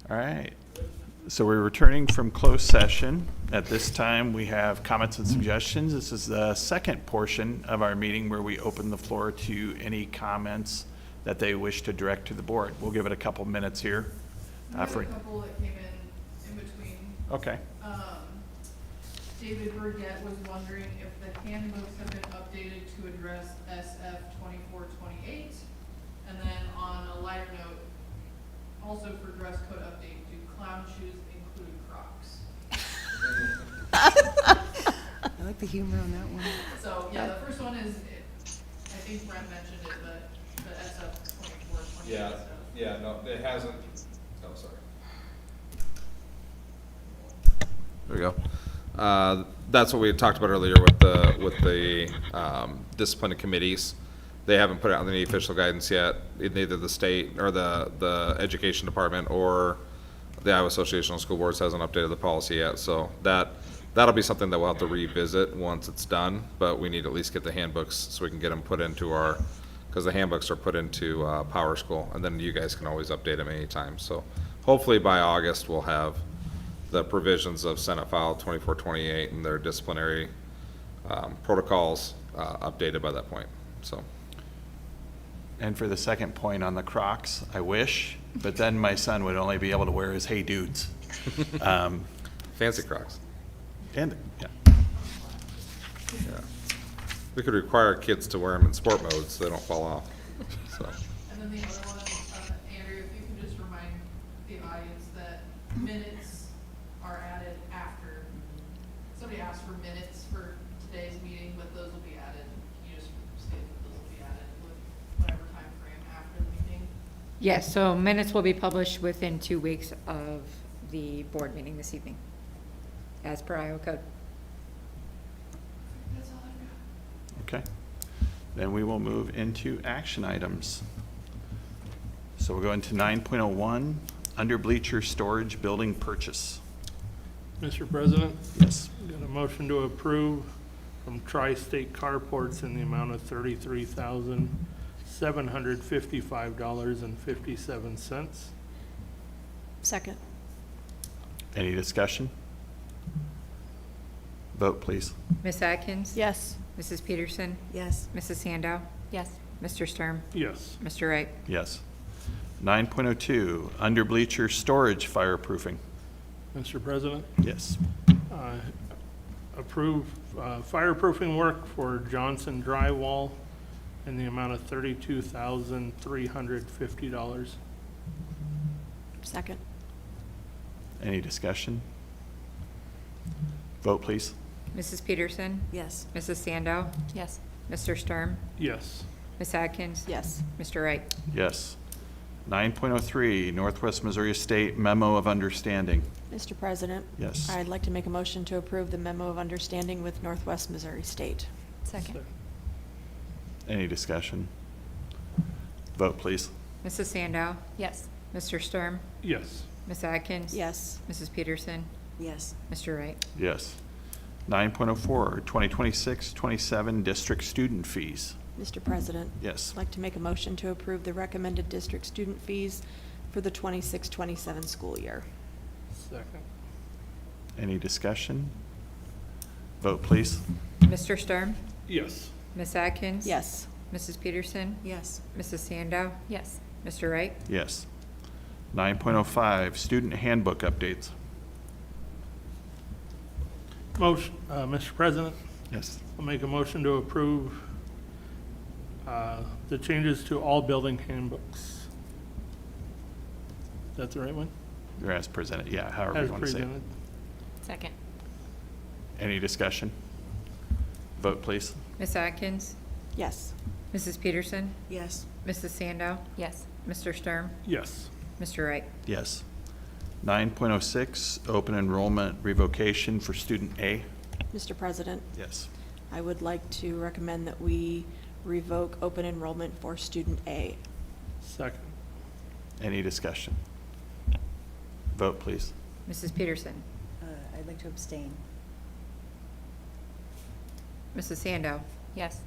All right. So we're returning from closed session. At this time, we have comments and suggestions. This is the second portion of our meeting where we open the floor to any comments that they wish to direct to the board. We'll give it a couple minutes here. We have for- a couple that came in between. Okay. David Burgett was wondering if the handbooks have been updated to address SF 2428. And then on a lighter note, also for dress code update, do clown shoes include Crocs? I like the humor on that one. So, yeah, the first one is, I think Brent mentioned it, but the SF 2428 Yeah, stuff. yeah, no, it hasn't, oh, sorry. There we go. That's what we had talked about earlier with the disciplinary committees. They haven't put out any official guidance yet, in either the state or the education department or the Iowa Association of School Boards hasn't updated the policy yet. So that'll be something that we'll have to revisit once it's done, but we need to at least get the handbooks so we can get them put into our, because the handbooks are put into Power School, and then you guys can always update them anytime. So hopefully by August, we'll have the provisions of Senate File 2428 and their disciplinary protocols updated by that point, so. And for the second point on the Crocs, I wish, but then my son would only be able to wear his Hey Dudes. Fancy Crocs. And, yeah. Yeah. We could require kids to wear them in sport mode so they don't fall off, so. And then the other one, Andrew, if you can just remind the audience that minutes are added after. Somebody asked for minutes for today's meeting, but those will be added. You just state that those will be added with whatever time frame after the meeting. Yes, so minutes will be published within 2 weeks of the board meeting this evening, as per Iowa code. That's all I've got. Okay. Then we will move into action items. So we'll go into 9.01, under bleacher storage building purchase. Mr. President, Yes. got a motion to approve from Tri-State Carports in the amount of $33,755.57. Second. Any discussion? Vote, please. Ms. Atkins? Yes. Mrs. Peterson? Yes. Mrs. Sandow? Yes. Mr. Sturm? Yes. Mr. Wright? Yes. 9.02, under bleacher storage fireproofing. Mr. President, Yes. approve fireproofing work for Johnson Drywall in the amount of $32,350. Second. Any discussion? Vote, please. Mrs. Peterson? Yes. Mrs. Sandow? Yes. Mr. Sturm? Yes. Ms. Atkins? Yes. Mr. Wright? Yes. 9.03, Northwest Missouri State Memo of Understanding. Mr. President. Yes. I'd like to make a motion to approve the memo of understanding with Northwest Missouri State. Second. Any discussion? Vote, please. Mrs. Sandow? Yes. Mr. Sturm? Yes. Ms. Atkins? Yes. Mrs. Peterson? Yes. Mr. Wright? Yes. 9.04, 2026-27 district student fees. Mr. President, Yes. I'd like to make a motion to approve the recommended district student fees for the 26-27 school year. Second. Any discussion? Vote, please. Mr. Sturm? Yes. Ms. Atkins? Yes. Mrs. Peterson? Yes. Mrs. Sandow? Yes. Mr. Wright? Yes. 9.05, student handbook updates. Motion, Mr. President, Yes. I'll make a motion to approve the changes to all building handbooks. Is that the right one? Or as presented, yeah, however As you want to say it. presented. Second. Any discussion? Vote, please. Ms. Atkins? Yes. Mrs. Peterson? Yes. Mrs. Sandow? Yes. Mr. Sturm? Yes. Mr. Wright? Yes. 9.06, open enrollment revocation for student A. Mr. President, Yes. I would like to recommend that we revoke open enrollment for student A. Second. Any discussion? Vote, please. Mrs. Peterson? I'd like to abstain. Mrs. Sandow? Yes.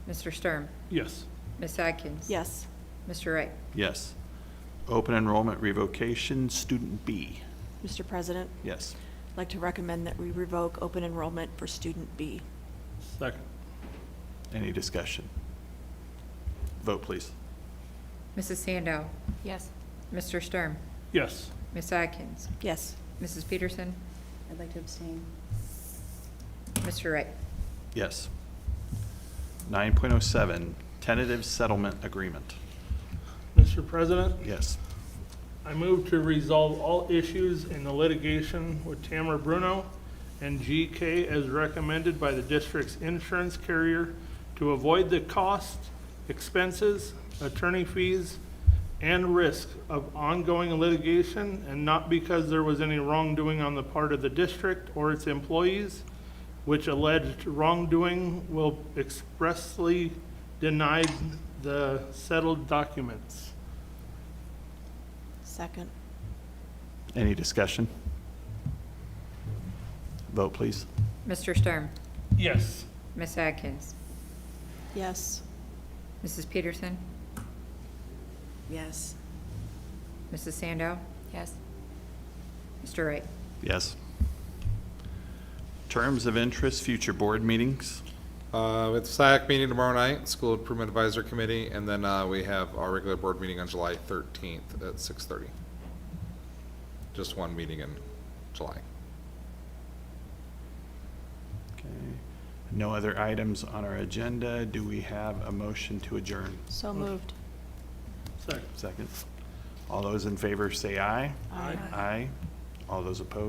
Mr. Sturm? Yes. Ms. Atkins? Yes. Mr. Wright? Yes. Open enrollment revocation, student B. Mr. President, Yes. I'd like to recommend that we revoke open enrollment for student B. Second. Any discussion? Vote, please. Mrs. Sandow? Yes. Mr. Sturm? Yes. Ms. Atkins? Yes. Mrs. Peterson? I'd like to abstain. Mr. Wright? Yes. 9.07, tentative settlement agreement. Mr. President, Yes. I move to resolve all issues in the litigation with Tamara Bruno and GK as recommended by the district's insurance carrier to avoid the cost, expenses, attorney fees, and risk of ongoing litigation, and not because there was any wrongdoing on the part of the district or its employees, which alleged wrongdoing will expressly deny the settled documents. Second. Any discussion? Vote, please. Mr. Sturm? Yes. Ms. Atkins? Yes. Mrs. Peterson? Yes. Mrs. Sandow? Yes. Mr. Wright? Yes. Terms of interest, future board meetings. With SAC meeting tomorrow night, School Improvement Advisory Committee, and then we have our regular board meeting on July 13th at 6:30. Just one meeting in July. Okay. No other items on our agenda. Do we have a motion to adjourn? So moved. Second. Second. All those in favor say aye. Aye. Aye. All those opposed?